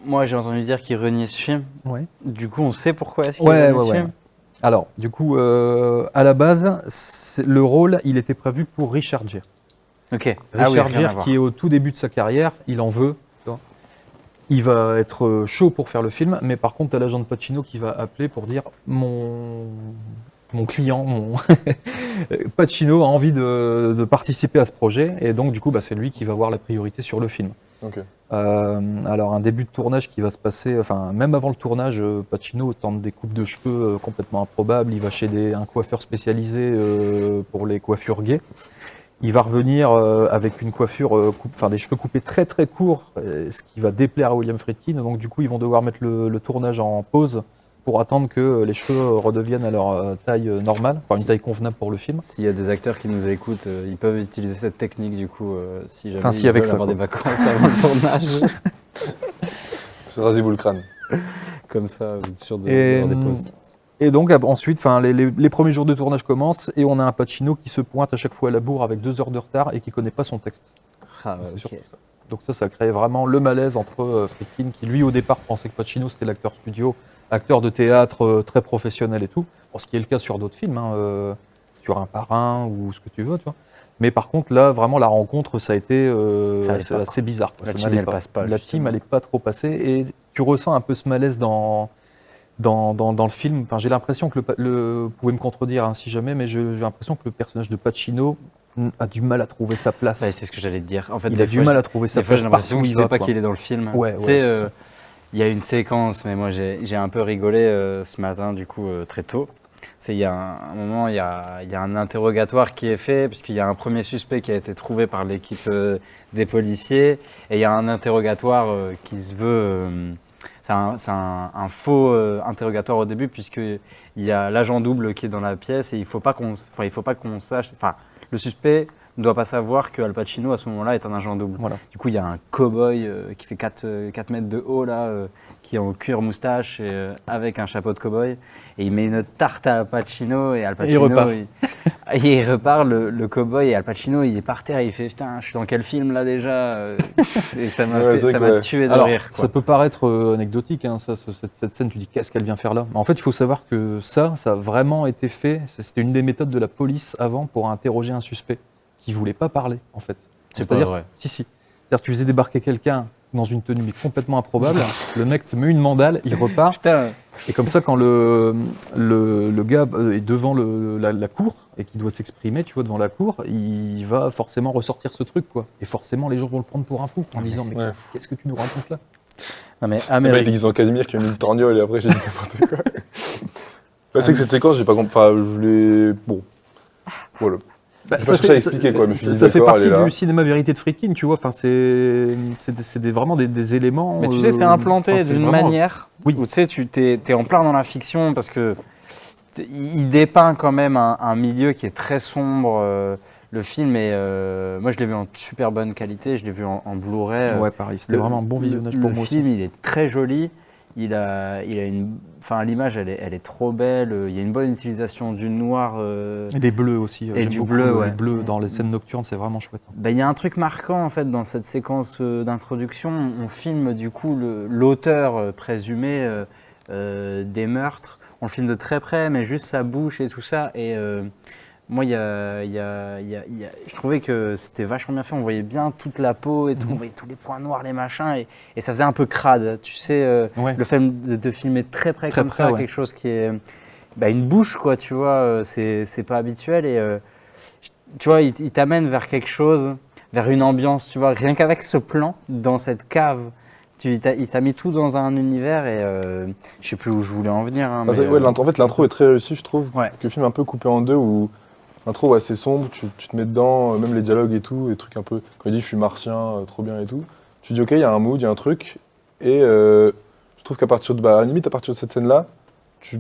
moi j'ai entendu dire qu'il reniait ce film. Ouais. Du coup, on sait pourquoi est-ce qu'il Ouais, reniait ouais, ce ouais. film. Alors, du coup, à la base, le rôle, il était prévu pour Richard Gere. Ok. Richard rien à Gere, voir. qui est au tout début de sa carrière, il en veut. Tu vois. Il va être chaud pour faire le film, mais par contre, tu as l'agent de Pacino qui va appeler pour dire mon client, Pacino a envie de participer à ce projet, et donc du coup, c'est lui qui va avoir la priorité sur le film. Ok. Alors un début de tournage qui va se passer, enfin même avant le tournage, Pacino tente des coupes de cheveux complètement improbables, il va chez un coiffeur spécialisé pour les coiffures gays. Il va revenir avec une coiffure, des cheveux coupés très très courts, ce qui va déplaire à William Friedkin, donc du coup ils vont devoir mettre le tournage en pause pour attendre que les cheveux redeviennent à leur taille normale, enfin une taille convenable pour le film. S'il y a des acteurs qui nous écoutent, ils peuvent utiliser cette technique du coup, si jamais Enfin, si, ils avec veulent ça, avoir quoi. des vacances avant le tournage. Rasez-vous le crâne. Comme ça, vous êtes sûr Et, d'avoir des pauses. et donc ensuite, les premiers jours de tournage commencent et on a un Pacino qui se pointe à chaque fois à la bourre avec 2 heures de retard et qui connaît pas son texte. Ah, ouais, Surtout ok. ça. Donc ça crée vraiment le malaise entre Friedkin, qui lui au départ pensait que Pacino c'était l'acteur studio, acteur de théâtre très professionnel et tout, ce qui est le cas sur d'autres films, sur Un Parrain ou ce que tu veux, tu vois. Mais par contre là, vraiment la rencontre, ça a été Ça allait c'est pas, assez bizarre. Quoi. La Ça team, n'allait elle passe pas, La justement. team, elle n'est pas trop passée et tu ressens un peu ce malaise dans le film. Enfin, j'ai l'impression que vous pouvez me contredire si jamais, mais j'ai l'impression que le personnage de Pacino a du mal à trouver sa place. Ouais, c'est ce que j'allais te dire. En fait, Il des a du fois, mal à trouver sa Des fois, place. j'ai l'impression partout où qu'il il ne sait va, pas quoi. qu'il est dans le film. Ouais, Tu sais, c'est ça. il y a une séquence, mais moi j'ai un peu rigolé ce matin, du coup, très tôt. Il y a un moment, il y a un interrogatoire qui est fait, puisqu'il y a un premier suspect qui a été trouvé par l'équipe des policiers, et il y a un interrogatoire qui se veut... c'est un faux interrogatoire au début, puisqu'il y a l'agent double qui est dans la pièce, et il ne faut pas qu'on sache... Enfin, le suspect ne doit pas savoir que Al Pacino, à ce moment-là, est un agent double. Voilà. Du coup, il y a un cow-boy qui fait 4 mètres de haut, là, qui est en cuir moustache et avec un chapeau de cow-boy. Et il met une tarte à Al Pacino et Al Pacino. repart. Il repart, le cow-boy, et Al Pacino, il est par terre et il fait putain, je suis dans quel film là déjà Et ça m'a Ouais, c'est vrai que ouais. tué de Alors, rire. Quoi. ça peut paraître anecdotique, cette scène, tu dis qu'est-ce qu'elle vient faire là? En fait, il faut savoir que ça a vraiment été fait, c'était une des méthodes de la police avant pour interroger un suspect qui voulait pas parler, en fait. C'est pas C'est-à-dire, vrai. si, C'est-à-dire, tu faisais débarquer quelqu'un dans une tenue mais complètement improbable, le mec te met une mandale, il repart, Putain, et comme ça, quand le gars est devant la cour et qu'il doit s'exprimer, tu vois, devant la cour, il va forcément ressortir ce truc, quoi. Et forcément, les gens vont le prendre pour un fou en disant, mais Ouais. qu'est-ce que tu nous racontes là? non mais Le mec Amérique. déguisé en Casimir qui a mis une torgnole et après j'ai dit n'importe quoi. Ouais, c'est que cette séquence, j'ai pas compris. Enfin, je l'ai. Bon. Voilà. Bah, J'ai pas cherché à expliquer, quoi, mais je me suis dit, ça fait d'accord, elle partie est là. du cinéma vérité de Friedkin, tu vois. Enfin, vraiment des éléments. Mais tu sais, c'est implanté enfin, c'est d'une vraiment- manière Oui. où tu sais, t'es en plein dans la fiction parce que il dépeint quand même un milieu qui est très sombre. Le film est, moi je l'ai vu en super bonne qualité, je l'ai vu en Blu-ray. Ouais, pareil. C'était vraiment un bon visionnage pour moi Le film, aussi. il est très joli. Il a une, enfin l'image, elle est trop belle. Il y a une bonne utilisation du noir. Et des bleus aussi. Et J'aime du beaucoup bleu, ouais. Les bleus dans les scènes nocturnes, c'est vraiment chouette. Ben, il y a un truc marquant en fait dans cette séquence d'introduction. On filme du coup l'auteur présumé des meurtres. On le filme de très près, mais juste sa bouche et tout ça. Et moi, je trouvais que c'était vachement bien fait. On voyait bien toute la peau et tout. On voyait tous les points noirs, les machins. Et ça faisait un peu crade. Tu sais, Ouais. le fait de filmer très près Très comme près, ça, ouais. quelque chose qui est bah, une bouche, quoi, tu vois. C'est pas habituel. Et tu vois, il t'amène vers quelque chose, vers une ambiance, tu vois. Rien qu'avec ce plan, dans cette cave, il t'a mis tout dans un univers et je sais plus où je voulais en venir. Hein, Enfin, mais, ouais, en fait, l'intro est très réussie, je trouve. Ouais. Que le film est un peu coupé en deux où l'intro, ouais, c'est sombre, tu te mets dedans, même les dialogues et tout, les trucs un peu. Quand il dit je suis martien, trop bien et tout, tu dis ok, il y a un mood, il y a un truc. Et je trouve qu'à partir de. Bah, à la limite, à partir de cette scène-là, je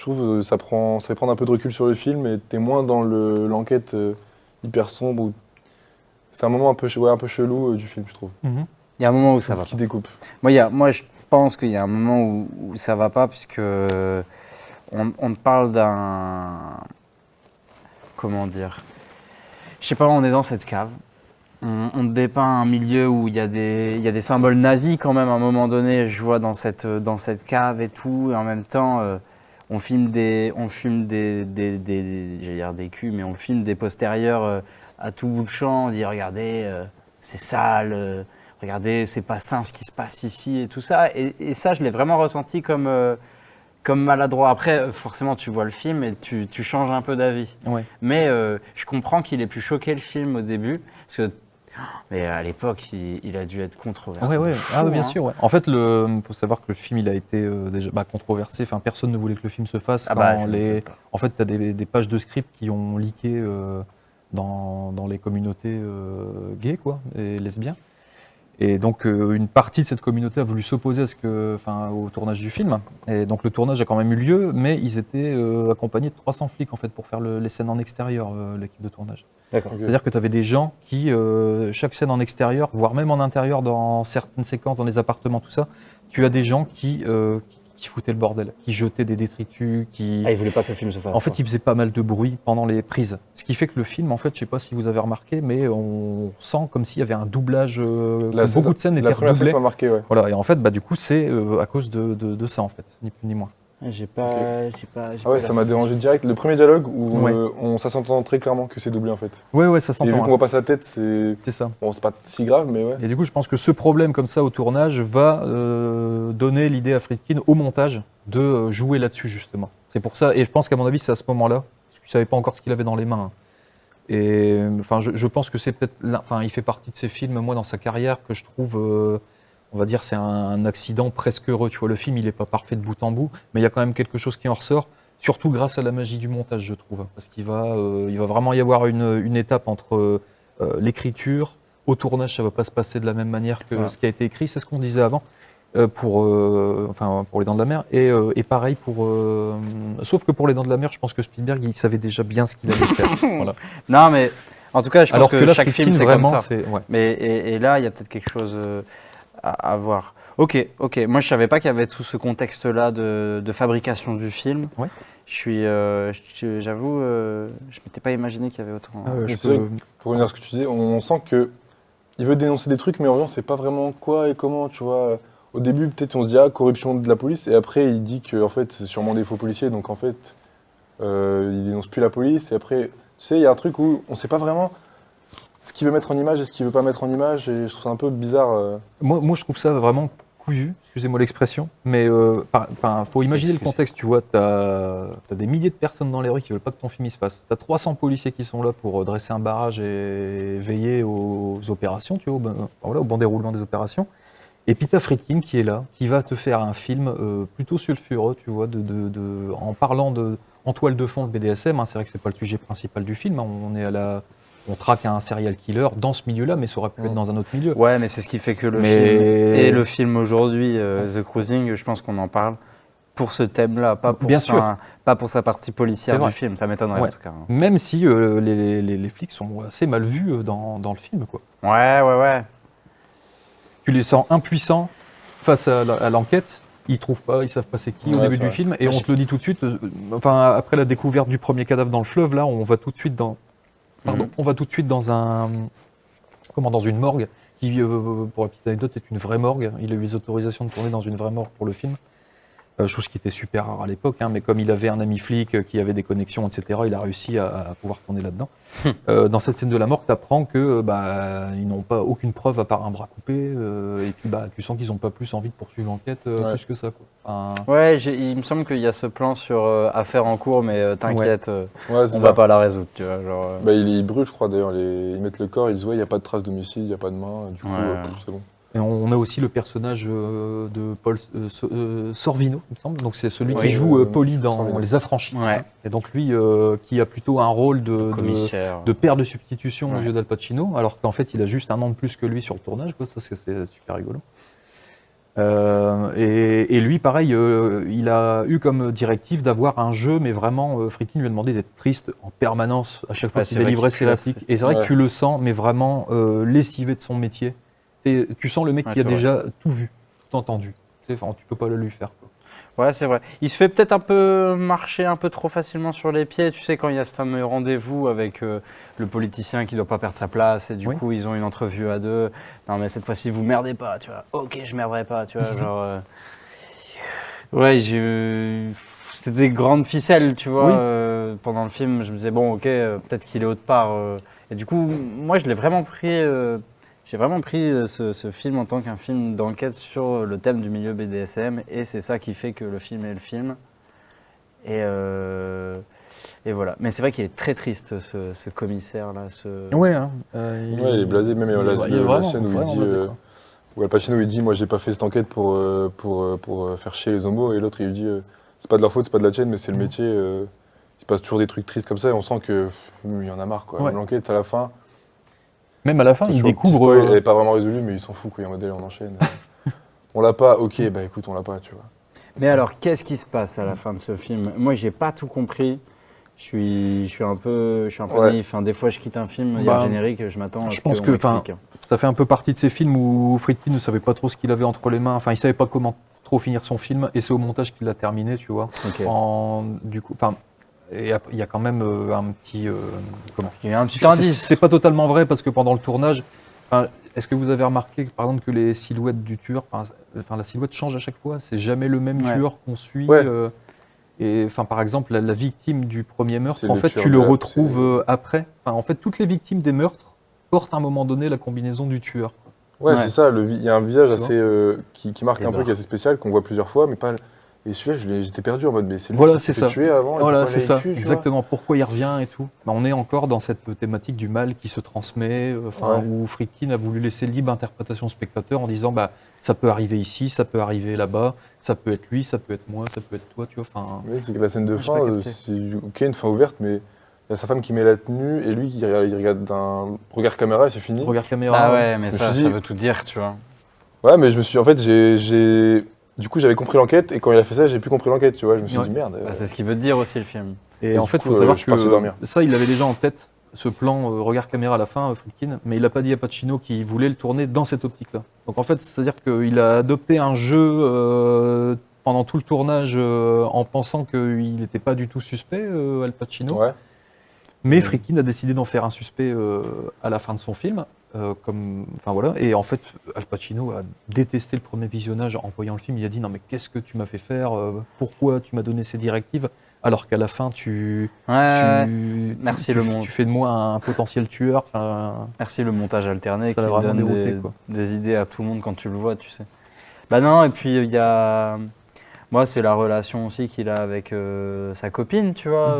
trouve ça fait prendre un peu de recul sur le film et t'es moins dans l'enquête hyper sombre. C'est un moment un peu chelou du film, je trouve. Mhm. il y a un moment où ça va. Qui découpe. Moi, je pense qu'il y a un moment où ça va pas, puisque on parle d'un. Comment dire? Je sais pas, on est dans cette cave. On dépeint un milieu où il y a des symboles nazis quand même à un moment donné, je vois dans cette cave et tout, et en même temps on filme j'allais dire des culs, mais on filme des postérieurs à tout bout de champ, on dit regardez, c'est sale, regardez, c'est pas sain ce qui se passe ici et tout ça, et ça je l'ai vraiment ressenti comme maladroit. Après, forcément, tu vois le film et tu changes un peu d'avis. Ouais. Mais je comprends qu'il ait pu choquer le film au début, parce que mais à l'époque, il a dû être controversé. Ouais. de fou, Ah, bien hein. sûr. Ouais. En fait, faut savoir que le film, il a été déjà controversé. Enfin, personne ne voulait que le film se fasse. Ah bah, quand ça les... m'étonne pas. En fait, tu as des pages de script qui ont leaké dans les communautés gays, quoi, et lesbiens. Et donc, une partie de cette communauté a voulu s'opposer au tournage du film. Et donc, le tournage a quand même eu lieu, mais ils étaient accompagnés de 300 flics en fait, pour faire les scènes en extérieur, l'équipe de tournage. D'accord. Ok. C'est-à-dire que tu avais des gens qui, chaque scène en extérieur, voire même en intérieur, dans certaines séquences, dans les appartements, tout ça, tu as des gens qui foutaient le bordel, qui jetaient des détritus, qui... Ah, il voulait pas que le film se fasse. En fait, quoi. il faisait pas mal de bruit pendant les prises. Ce qui fait que le film, en fait, je sais pas si vous avez remarqué, mais on sent comme s'il y avait un doublage, que beaucoup de scènes étaient La première scène, redoublées. ça m'a marqué, ouais. Voilà, et en fait, du coup, c'est à cause de ça, en fait, ni plus ni moins. J'ai pas. Ah ouais, ça m'a dérangé direct. Le premier dialogue où Ouais. ça s'entend très clairement que c'est doublé en fait. Ouais, ça Et vu s'entend. qu'on hein. voit pas sa tête, c'est C'est ça. bon, c'est pas si grave, mais ouais. Et du coup, je pense que ce problème comme ça au tournage va donner l'idée à Friedkin au montage de jouer là-dessus justement. C'est pour ça, et je pense qu'à mon avis, c'est à ce moment-là, parce qu'il ne savait pas encore ce qu'il avait dans les mains. Et enfin, je pense que c'est peut-être, il fait partie de ces films, moi, dans sa carrière, que je trouve, on va dire, c'est un accident presque heureux. Tu vois, le film, il n'est pas parfait de bout en bout, mais il y a quand même quelque chose qui en ressort. Surtout grâce à la magie du montage, je trouve, parce qu'il va vraiment y avoir une étape entre l'écriture, au tournage, ça va pas se passer de la même manière que ce qui a été écrit, c'est ce qu'on disait avant, pour Les Dents de la Mer, et pareil sauf que pour Les Dents de la Mer, je pense que Spielberg, il savait déjà bien ce qu'il allait faire. Voilà. Non, mais en tout cas, je pense Alors que, que là, chaque film, Friedkin, c'est vraiment, comme ça. c'est ouais. Mais et là, il y a peut-être quelque chose à voir. Ok. Moi, je savais pas qu'il y avait tout ce contexte-là de fabrication du film. Ouais. J'avoue, je m'étais pas imaginé qu'il y avait autant. Je c'est peux- Pour revenir à ce que tu disais, on sent que il veut dénoncer des trucs, mais en vrai, on sait pas vraiment quoi et comment, tu vois. Au début, peut-être on se dit corruption de la police, et après il dit que en fait c'est sûrement des faux policiers, donc en fait il dénonce plus la police. Et après, tu sais, il y a un truc où on sait pas vraiment ce qu'il veut mettre en image et ce qu'il veut pas mettre en image, et je trouve ça un peu bizarre. Moi, je trouve ça vraiment couillu, excusez-moi l'expression, mais faut imaginer le contexte, tu vois, t'as des milliers de personnes dans les rues qui veulent pas que ton film il se fasse. T'as 300 policiers qui sont là pour dresser un barrage et veiller aux opérations, tu vois, au bon déroulement des opérations. Et puis t'as Friedkin qui est là, qui va te faire un film plutôt sulfureux, tu vois, en parlant en toile de fond le BDSM, hein, c'est vrai que c'est pas le sujet principal du film, hein, on traque un serial killer dans ce milieu-là, mais ça aurait pu être dans un autre milieu. Ouais, mais c'est ce qui fait que le film et le film aujourd'hui, The Cruising, je pense qu'on en parle pour ce thème-là, pas pour sa partie policière du film. Ça m'étonnerait en tout cas. Même si les flics sont assez mal vus dans le film, quoi. Ouais. Tu les sens impuissants face à l'enquête. Ils trouvent pas, ils savent pas c'est qui au début du film, et on te le dit tout de suite. Après la découverte du premier cadavre dans le fleuve, là, on va tout de suite dans dans une morgue qui, pour la petite anecdote, est une vraie morgue. Il a eu les autorisations de tourner dans une vraie morgue pour le film. Chose qui était super rare à l'époque, hein, mais comme il avait un ami flic qui avait des connexions, etc., il a réussi à pouvoir tourner là-dedans. Dans cette scène de la morgue, tu apprends que ils n'ont pas aucune preuve à part un bras coupé, et puis tu sens qu'ils n'ont pas plus envie de poursuivre l'enquête plus que ça, quoi. Il me semble qu'il y a ce plan sur affaire en cours, mais t'inquiète, on ça. va pas la résoudre, tu vois. Il brûle, je crois d'ailleurs. Ils mettent le corps, ils disent il n'y a pas de trace d'homicide, il n'y a pas de main, du coup, c'est bon. Et on a aussi le personnage de Paul Sorvino, il me semble. Donc c'est celui qui joue Paulie dans Sorvino. Les Affranchis. Ouais. Et donc lui, qui a plutôt un rôle de père de substitution aux yeux d'Al Pacino, alors qu'en fait il a juste un an de plus que lui sur le tournage, quoi. Ça c'est super rigolo. Et lui, pareil, il a eu comme directive d'avoir un jeu, mais vraiment, Friedkin lui a demandé d'être triste en permanence à chaque fois qu'il délivrait ses répliques. Et c'est vrai que tu le sens, mais vraiment lessivé de son métier. Tu sens le mec qui a déjà tout vu, tout entendu. Tu peux pas le lui faire, quoi. Ouais, c'est vrai. Il se fait peut-être un peu marcher un peu trop facilement sur les pieds. Tu sais, quand il y a ce fameux rendez-vous avec le politicien qui doit pas perdre sa place, et du coup, ils ont une entrevue à deux. Non, mais cette fois-ci, vous merdez pas, tu vois. Ok, je merderai pas, tu vois. Genre. C'était des grandes ficelles, tu vois. Pendant le film, je me disais, bon, ok, peut-être qu'il est autre part. Et du coup, moi, je l'ai vraiment pris. J'ai vraiment pris ce film en tant qu'un film d'enquête sur le thème du milieu BDSM, et c'est ça qui fait que le film est le film. Et voilà. Mais c'est vrai qu'il est très triste, ce commissaire-là. Il est blasé, même la scène où il dit, où Al Pacino il dit, moi j'ai pas fait cette enquête pour faire chier les homos, et l'autre il lui dit, c'est pas de leur faute, c'est pas de la tienne, mais c'est le métier. Il se passe toujours des trucs tristes comme ça, et on sent que il y en a marre, quoi. L'enquête à la fin. Même à la fin, il découvre. Elle n'est pas vraiment résolue, mais il s'en fout, quoi. Il y a un modèle, on enchaîne. On l'a pas, ok, écoute, on l'a pas, tu vois. Mais alors, qu'est-ce qui se passe à la fin de ce film? Moi, j'ai pas tout compris. Je suis un peu naïf. Des fois, je quitte un film, il y a le générique, je m'attends à ce qu'on m'explique. Ça fait un peu partie de ces films où Friedkin ne savait pas trop ce qu'il avait entre les mains. Il savait pas comment trop finir son film, et c'est au montage qu'il l'a terminé, tu vois. Et il y a quand même un petit... Il y a un petit indice. C'est pas totalement vrai, parce que pendant le tournage, est-ce que vous avez remarqué, par exemple, que les silhouettes du tueur, la silhouette change à chaque fois, c'est jamais le même tueur qu'on suit. Et par exemple, la victime du premier meurtre, en fait, tu le retrouves après. En fait, toutes les victimes des meurtres portent à un moment donné la combinaison du tueur. C'est ça, il y a un visage assez qui marque un peu, qui est assez spécial, qu'on voit plusieurs fois, mais pas... Et celui-là, j'étais perdu en mode, mais c'est lui qui s'est fait tuer avant. Voilà, c'est ça, exactement. Pourquoi il revient et tout. On est encore dans cette thématique du mal qui se transmet, où Friedkin a voulu laisser libre interprétation au spectateur en disant, ça peut arriver ici, ça peut arriver là-bas, ça peut être lui, ça peut être moi, ça peut être toi, tu vois. C'est que la scène de fin, c'est une fin ouverte, mais il y a sa femme qui met la tenue et lui qui regarde d'un regard caméra et c'est fini. Regard caméra. Ah ouais, mais ça veut tout dire, tu vois. Ouais, mais je me suis, en fait, du coup, j'avais compris l'enquête, et quand il a fait ça, j'ai plus compris l'enquête, tu vois. Je me suis dit, merde. C'est ce qu'il veut dire aussi, le film. Et en fait, il faut savoir que ça, il l'avait déjà en tête, ce plan regard caméra à la fin, Friedkin, mais il n'a pas dit à Pacino qu'il voulait le tourner dans cette optique-là. Donc en fait, c'est-à-dire qu'il a adopté un jeu pendant tout le tournage en pensant qu'il n'était pas du tout suspect, Al Pacino. Mais Friedkin a décidé d'en faire un suspect à la fin de son film. Et en fait, Al Pacino a détesté le premier visionnage en voyant le film. Il a dit, non mais qu'est-ce que tu m'as fait faire, pourquoi tu m'as donné ces directives, alors qu'à la fin, tu Merci le monde. tu fais de moi un potentiel tueur. Merci le montage alterné Ça qui l'a vraiment donne dérouté, quoi. des idées à tout le monde quand tu le vois, tu sais. Bah non, et puis il y a... Moi, c'est la relation aussi qu'il a avec sa copine, tu vois.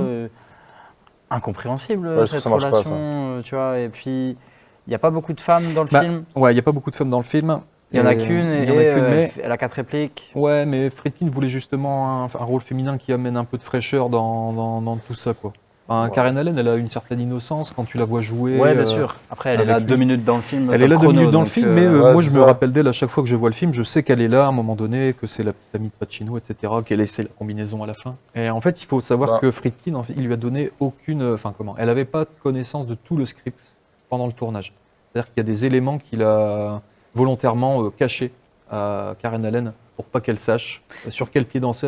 Incompréhensible, Ouais, je trouve cette ça marche pas, relation, ça. tu vois. Et puis, il n'y a pas beaucoup de femmes dans le Bah, film. Ouais, il n'y a pas beaucoup de femmes dans le film. Il n'y en a Et- qu'une, il y en a qu'une, mais... elle a 4 répliques. Ouais, mais Friedkin voulait justement un rôle féminin qui amène un peu de fraîcheur dans tout ça, quoi. Enfin, Ouais. Karen Allen, elle a une certaine innocence quand tu la vois jouer. Ouais, bien sûr. Après, elle est avec là lui. 2 minutes dans le film. Elle est là 2 chrono, minutes dans le donc, film, mais ouais, moi c'est je me ça. rappelle d'elle à chaque fois que je vois le film, je sais qu'elle est là à un moment donné, que c'est la petite amie de Pacino, etc., qu'elle essaie la combinaison à la fin. Et en fait, il faut savoir Bah. que Friedkin, en fait, il lui a donné elle n'avait pas connaissance de tout le script pendant le tournage. C'est-à-dire qu'il y a des éléments qu'il a volontairement cachés à Karen Allen pour pas qu'elle sache sur quel pied danser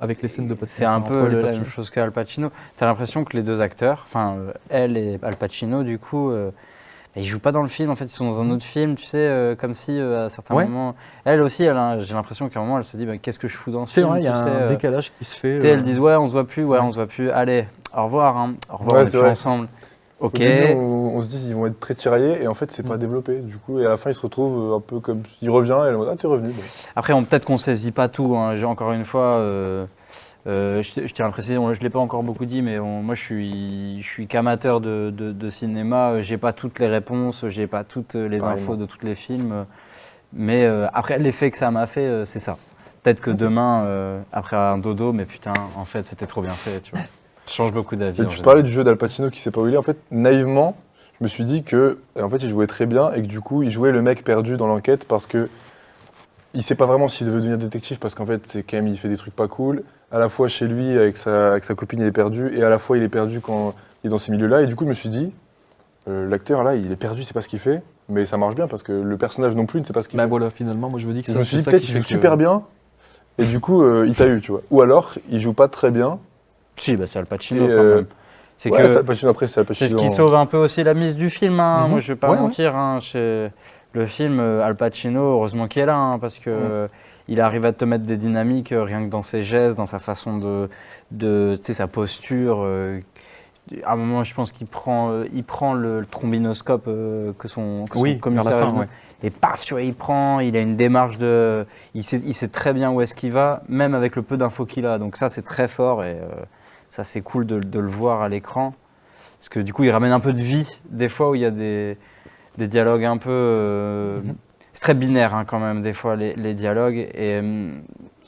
avec les scènes de Pacino. C'est un entre peu elle et la Pacino. même chose qu'Al Pacino. Tu as l'impression que les deux acteurs, enfin elle et Al Pacino, du coup, ils jouent pas dans le film. En fait, ils sont dans un autre film, tu sais, comme si à certains Ouais. moments. Elle aussi, j'ai l'impression qu'à un moment, elle se dit bah, qu'est-ce que je fous dans ce C'est film vrai, il y a tu sais, un décalage qui se fait. Tu sais, elles disent ouais, on se voit plus, ouais, on se voit plus. Allez, au revoir, hein. Au revoir, Ouais, on est c'est plus vrai. ensemble. Ok. Au début, on se dit qu'ils vont être très tiraillés et en fait c'est pas développé. Du coup, et à la fin il se retrouve un peu comme il revient et elle est en mode, ah t'es revenu. Bon. Après, peut-être qu'on saisit pas tout. Hein. J'ai encore une fois, je tiens à préciser, je l'ai pas encore beaucoup dit, mais moi je suis qu'amateur de cinéma. J'ai pas toutes les réponses, j'ai pas toutes les Pareillement. infos de tous les films. Mais après, l'effet que ça m'a fait, c'est ça. Peut-être que demain, après un dodo, mais putain, en fait, c'était trop bien fait, tu vois. Je change beaucoup d'avis. Et en tu général. parlais du jeu d'Al Pacino qui sait pas où il est. En fait, naïvement, je me suis dit que en fait il jouait très bien et que du coup il jouait le mec perdu dans l'enquête parce que il sait pas vraiment s'il veut devenir détective parce qu'en fait c'est quand même il fait des trucs pas cool. À la fois chez lui avec sa copine il est perdu et à la fois il est perdu quand il est dans ces milieux-là. Et du coup je me suis dit l'acteur là il est perdu, c'est pas ce qu'il fait, mais ça marche bien parce que le personnage non plus ne sait pas ce qu'il Bah fait. voilà, finalement, moi je me dis que Je ça, me suis dit c'est ça peut-être qui qu'il joue fait que- super bien et du coup il t'a eu, tu vois. Ou alors il joue pas très bien. Si, bah, c'est Al Pacino Et, quand même. C'est Ouais, que c'est Al Pacino après, c'est Al c'est Pacino. ce qui sauve un peu aussi la mise du film. Hein. Mhm. Moi, je vais pas Ouais, mentir. Hein. Le film, Al Pacino, heureusement qu'il est là, hein, parce que il arrive à te mettre des dynamiques rien que dans ses gestes, dans sa façon tu sais, sa posture. À un moment, je pense qu'il prend le trombinoscope que son Oui, vers commissaire la fin, lui- ouais. Et paf, tu vois, il a une démarche il sait très bien où est-ce qu'il va, même avec le peu d'infos qu'il a. Donc ça, c'est très fort et ça, c'est cool de le voir à l'écran. Parce que du coup, il ramène un peu de vie, des fois où il y a des dialogues un peu... C'est très binaire hein, quand même, des fois, les dialogues. Et,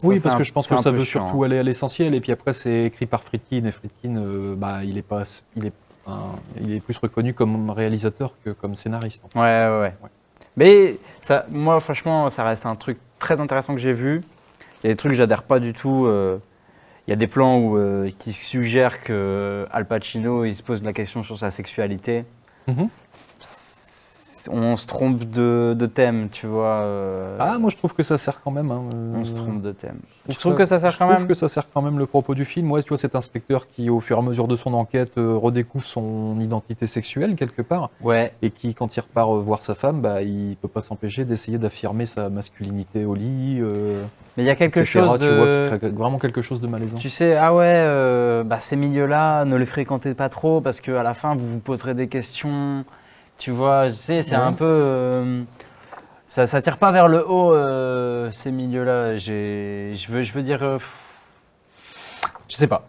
Oui, ça, parce c'est que un- je pense c'est que un ça peu veut chiant, surtout hein. aller à l'essentiel. Et puis après, c'est écrit par Friedkin. Et Friedkin, il est plus reconnu comme réalisateur que comme scénariste. Ouais. Mais ça, moi, franchement, ça reste un truc très intéressant que j'ai vu. Il y a des trucs que j'adhère pas du tout. Il y a des plans qui suggèrent que Al Pacino il se pose la question sur sa sexualité. Mhm. On se trompe de thème, tu vois. Ah, moi je trouve que ça sert quand même. Hein, On se trompe de thème. je Tu trouves que ça sert quand Je trouve même que ça sert quand même le propos du film. Ouais, tu vois, cet inspecteur qui, au fur et à mesure de son enquête, redécouvre son identité sexuelle quelque part. Ouais. Et qui, quand il repart voir sa femme, il peut pas s'empêcher d'essayer d'affirmer sa masculinité au lit. Mais il y a quelque etc., chose tu vois, de... qui crée vraiment quelque chose de malaisant. Tu sais, ces milieux-là, ne les fréquentez pas trop parce qu'à la fin, vous vous poserez des questions. Tu vois, je sais, c'est un peu... ça tire pas vers le haut, ces milieux-là. Je veux dire... je sais pas.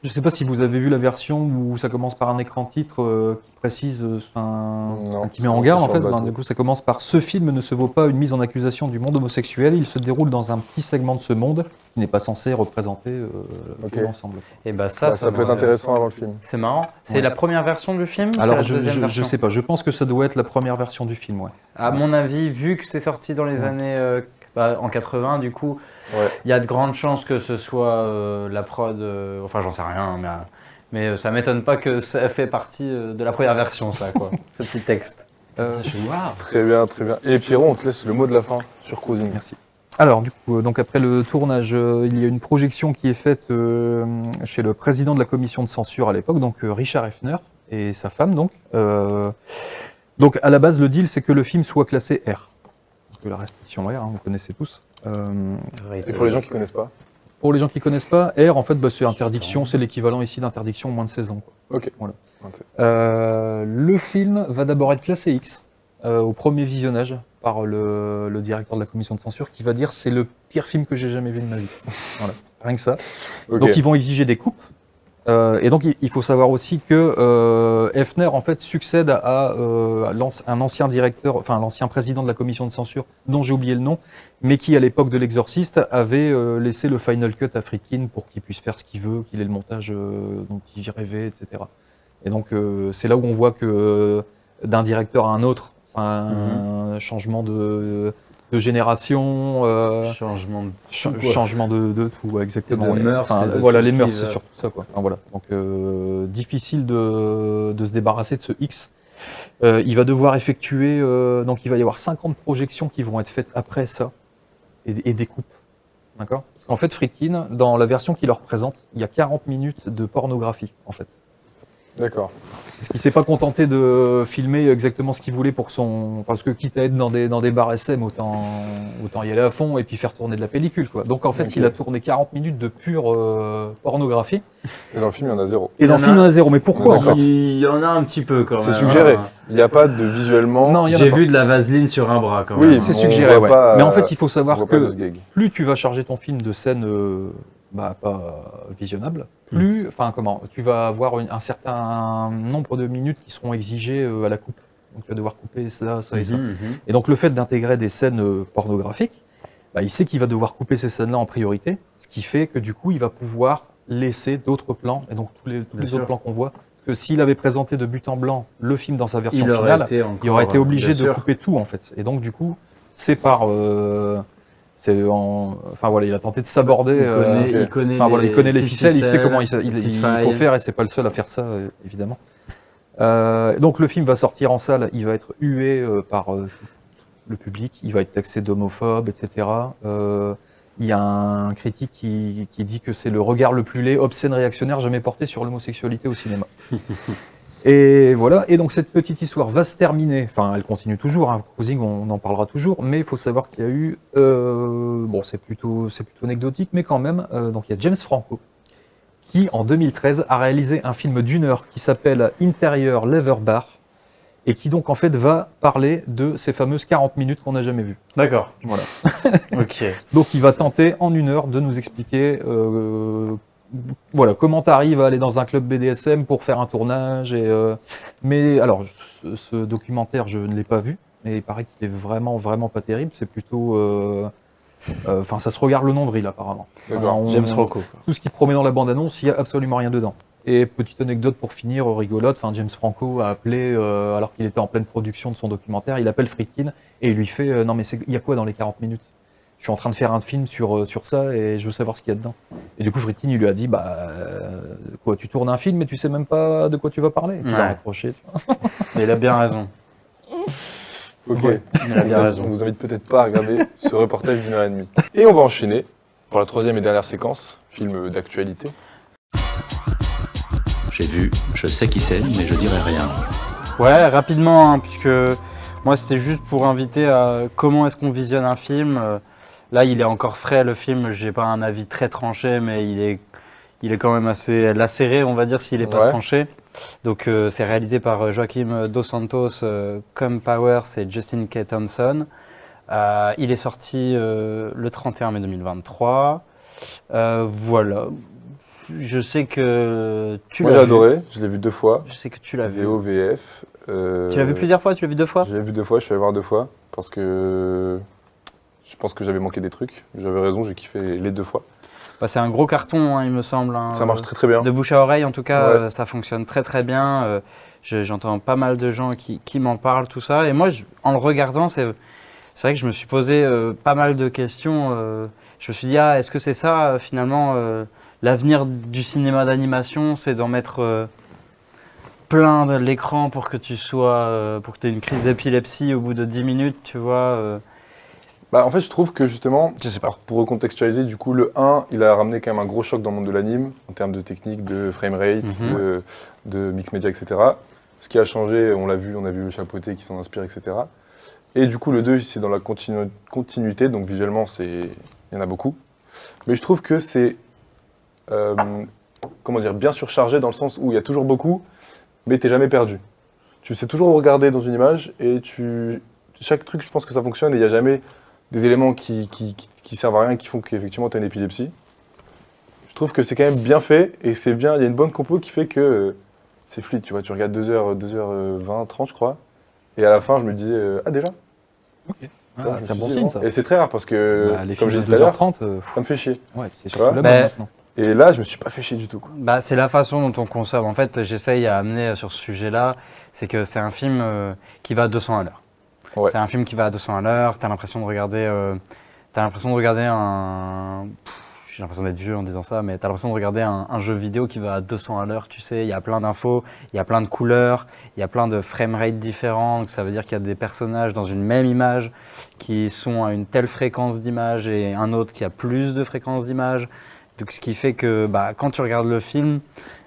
Je sais pas si vous avez vu la version où ça commence par un écran titre qui précise, Non, qui met en garde en sur fait. le bateau. Du coup, ça commence par ce film ne se vaut pas une mise en accusation du monde homosexuel. Il se déroule dans un petit segment de ce monde qui n'est pas censé représenter Ok. tout l'ensemble. Et bah Ça peut être intéressant avant le film. C'est marrant. C'est Ouais. la première version du film ou Alors, c'est la deuxième je version sais pas. Je pense que ça doit être la première version du film, ouais. À mon avis, vu que c'est sorti dans les années... en 80, du coup, Ouais. il y a de grandes chances que ce soit la prod... enfin, j'en sais rien, mais ça m'étonne pas que ça fait partie de la première version, ça, quoi. Ce petit texte. Très bien, très bien. Et Pierrot, on te laisse le mot de la fin sur Cruising. Merci. Alors, du coup, donc après le tournage, il y a une projection qui est faite chez le président de la commission de censure à l'époque, donc Richard Effner et sa femme, donc. Donc, à la base, le deal, c'est que le film soit classé R. Donc, la restriction R, hein, vous connaissez tous. Et pour les gens qui connaissent pas, Pour les gens qui connaissent pas, R, en fait, c'est interdiction, c'est l'équivalent ici d'interdiction moins de 16 ans. Quoi. Ok. Voilà. Le film va d'abord être classé X au premier visionnage par le directeur de la commission de censure qui va dire c'est le pire film que j'ai jamais vu de ma vie. Voilà. Rien que ça. Ok. Donc ils vont exiger des coupes. Et donc il faut savoir aussi que Hefner en fait succède à un ancien directeur, enfin l'ancien président de la commission de censure, dont j'ai oublié le nom, mais qui à l'époque de l'Exorciste avait laissé le final cut à Friedkin pour qu'il puisse faire ce qu'il veut, qu'il ait le montage dont il rêvait, etc. Et donc c'est là où on voit que d'un directeur à un autre, un changement de génération, Changement de changement de tout, ouais, exactement. De mœurs, Enfin, et de voilà, tout les ce mœurs, qui c'est va. surtout ça, quoi. Enfin, voilà. Donc difficile de se débarrasser de ce X. Il va devoir effectuer, donc il va y avoir 50 projections qui vont être faites après ça, et des coupes. D'accord ? Parce qu'en fait, Friedkin, dans la version qu'il leur présente, il y a 40 minutes de pornographie, en fait. D'accord. Parce qu'il s'est pas contenté de filmer exactement ce qu'il voulait pour son... Parce que quitte à être dans des bars SM, autant y aller à fond et puis faire tourner de la pellicule, quoi. Donc en fait, Ok. il a tourné 40 minutes de pure pornographie. Et dans le film, il y en a 0. Et dans le film, il y en a 0. Mais pourquoi, en D'accord. fait ? Il y en a un petit peu quand même. C'est suggéré. hein. Il n'y a pas de visuellement. Non, il y en a J'ai pas. vu de la vaseline sur un bras quand Oui, même. C'est on suggéré, voit ouais. pas, Mais en fait, il faut on savoir voit pas de que ce gag. plus tu vas charger ton film de scènes pas visionnables, plus, tu vas avoir un certain nombre de minutes qui seront exigées à la coupe. Donc tu vas devoir couper ça et ça. Et donc le fait d'intégrer des scènes pornographiques, il sait qu'il va devoir couper ces scènes-là en priorité, ce qui fait que du coup, il va pouvoir laisser d'autres plans, et donc tous les autres plans qu'on voit. Parce que s'il avait présenté de but en blanc le film dans sa version finale, il aurait été obligé de couper tout, en fait. Et donc, du coup, c'est par... il a tenté de s'aborder. Il connaît il connaît les petites ficelles, il sait comment petites il failles. faut faire, et c'est pas le seul à faire ça, évidemment. Donc, le film va sortir en salle, il va être hué par le public, il va être taxé d'homophobe, etc. Il y a un critique qui dit que c'est le regard le plus laid, obscène, réactionnaire jamais porté sur l'homosexualité au cinéma. Et voilà, et donc cette petite histoire va se terminer, enfin elle continue toujours, Cruising on en parlera toujours, mais il faut savoir qu'il y a eu, c'est plutôt anecdotique, mais quand même, donc il y a James Franco, qui en 2013 a réalisé un film d'1 heure qui s'appelle Interior Leather Bar, et qui donc en fait va parler de ces fameuses 40 minutes qu'on n'a jamais vues. D'accord. Voilà. Ok. Donc il va tenter en 1 heure de nous expliquer comment tu arrives à aller dans un club BDSM pour faire un tournage. Mais alors, ce documentaire, je ne l'ai pas vu, mais il paraît qu'il est vraiment, vraiment pas terrible. C'est plutôt... ça se regarde le nombril apparemment. D'accord. James Franco. Tout ce qui te promet dans la bande-annonce, il n'y a absolument rien dedans. Et petite anecdote pour finir, rigolote, James Franco a appelé, alors qu'il était en pleine production de son documentaire, il appelle Friedkin et il lui fait non mais il y a quoi dans les 40 minutes? Je suis en train de faire un film sur ça et je veux savoir ce qu'il y a dedans. Et du coup Friedkin il lui a dit tu tournes un film mais tu sais même pas de quoi tu vas parler. Et puis il a Ouais. raccroché, tu vois. Et il a bien raison. Ok. Ouais. Il a bien raison. On vous invite peut-être pas à regarder ce reportage d'1 heure et demie. Et on va enchaîner pour la troisième et dernière séquence, film d'actualité. J'ai vu, je sais qui c'est, mais je dirai rien. Ouais, rapidement, puisque moi c'était juste pour inviter à comment est-ce qu'on visionne un film. Là, il est encore frais le film, j'ai pas un avis très tranché, mais il est quand même assez lacéré, on va dire, s'il est pas Ouais. tranché. Donc c'est réalisé par Joaquim Dos Santos, Com Powers et Justin K. Thompson. Il est sorti le 31 mai 2023. Voilà. Je sais que tu Moi l'as j'ai vu. adoré, je l'ai vu 2 fois. Je sais que tu l'as vu. VO, VF. Tu l'as vu plusieurs fois? Tu l'as vu 2 fois? Je l'ai vu 2 fois, je suis allé voir 2 fois parce que je pense que j'avais manqué des trucs. J'avais raison, j'ai kiffé les 2 fois. Bah, c'est un gros carton, il me semble. Hein. Ça marche très très bien. De bouche à oreille, en tout cas, Ouais. ça fonctionne très très bien. J'entends pas mal de gens qui m'en parlent, tout ça. Et moi, en le regardant, c'est vrai que je me suis posé pas mal de questions. Je me suis dit, est-ce que c'est ça, finalement, l'avenir du cinéma d'animation, c'est d'en mettre plein de l'écran pour que tu sois, pour que tu aies une crise d'épilepsie au bout de 10 minutes, tu vois. En fait, je trouve que justement, Je sais pas. alors, pour recontextualiser, du coup, le 1, il a ramené quand même un gros choc dans le monde de l'anime, en termes de technique, de framerate, de mix media, etc. Ce qui a changé, on l'a vu, on a vu le chapeauté qui s'en inspire, etc. Et du coup, le 2, c'est dans la continuité, donc visuellement, il y en a beaucoup. mais je trouve que c'est comment dire, bien surchargé dans le sens où il y a toujours beaucoup, mais t'es jamais perdu. Tu sais toujours regarder dans une image et chaque truc, je pense que ça fonctionne et il n'y a jamais des éléments qui servent à rien qui font qu'effectivement tu as une épilepsie. Je trouve que c'est quand même bien fait et c'est bien, il y a une bonne compo qui fait que c'est fluide, tu vois, tu regardes 2h20, 30 je crois, et à la fin je me disais, ah déjà Ok. Tu vois, je me c'est un suis bon dit, signe bon. ça. Et c'est très rare parce que, Bah, les comme films j'ai de dit tout à l'heure, 2h30, ça me fait chier. ouais, c'est Tu vois, surtout la bah, mode maintenant. Et là, je me suis pas fait chier du tout, quoi. Bah, c'est la façon dont on consomme. En fait, j'essaye à amener sur ce sujet-là, c'est que c'est un film qui va à 200 à l'heure. Ouais. C'est un film qui va à 200 à l'heure, t'as l'impression de regarder un... J'ai l'impression d'être vieux en disant ça, mais t'as l'impression de regarder un jeu vidéo qui va à 200 à l'heure, tu sais, il y a plein d'infos, il y a plein de couleurs, il y a plein de framerate différents, donc ça veut dire qu'il y a des personnages dans une même image qui sont à une telle fréquence d'image et un autre qui a plus de fréquence d'image. Donc, ce qui fait que bah, quand tu regardes le film,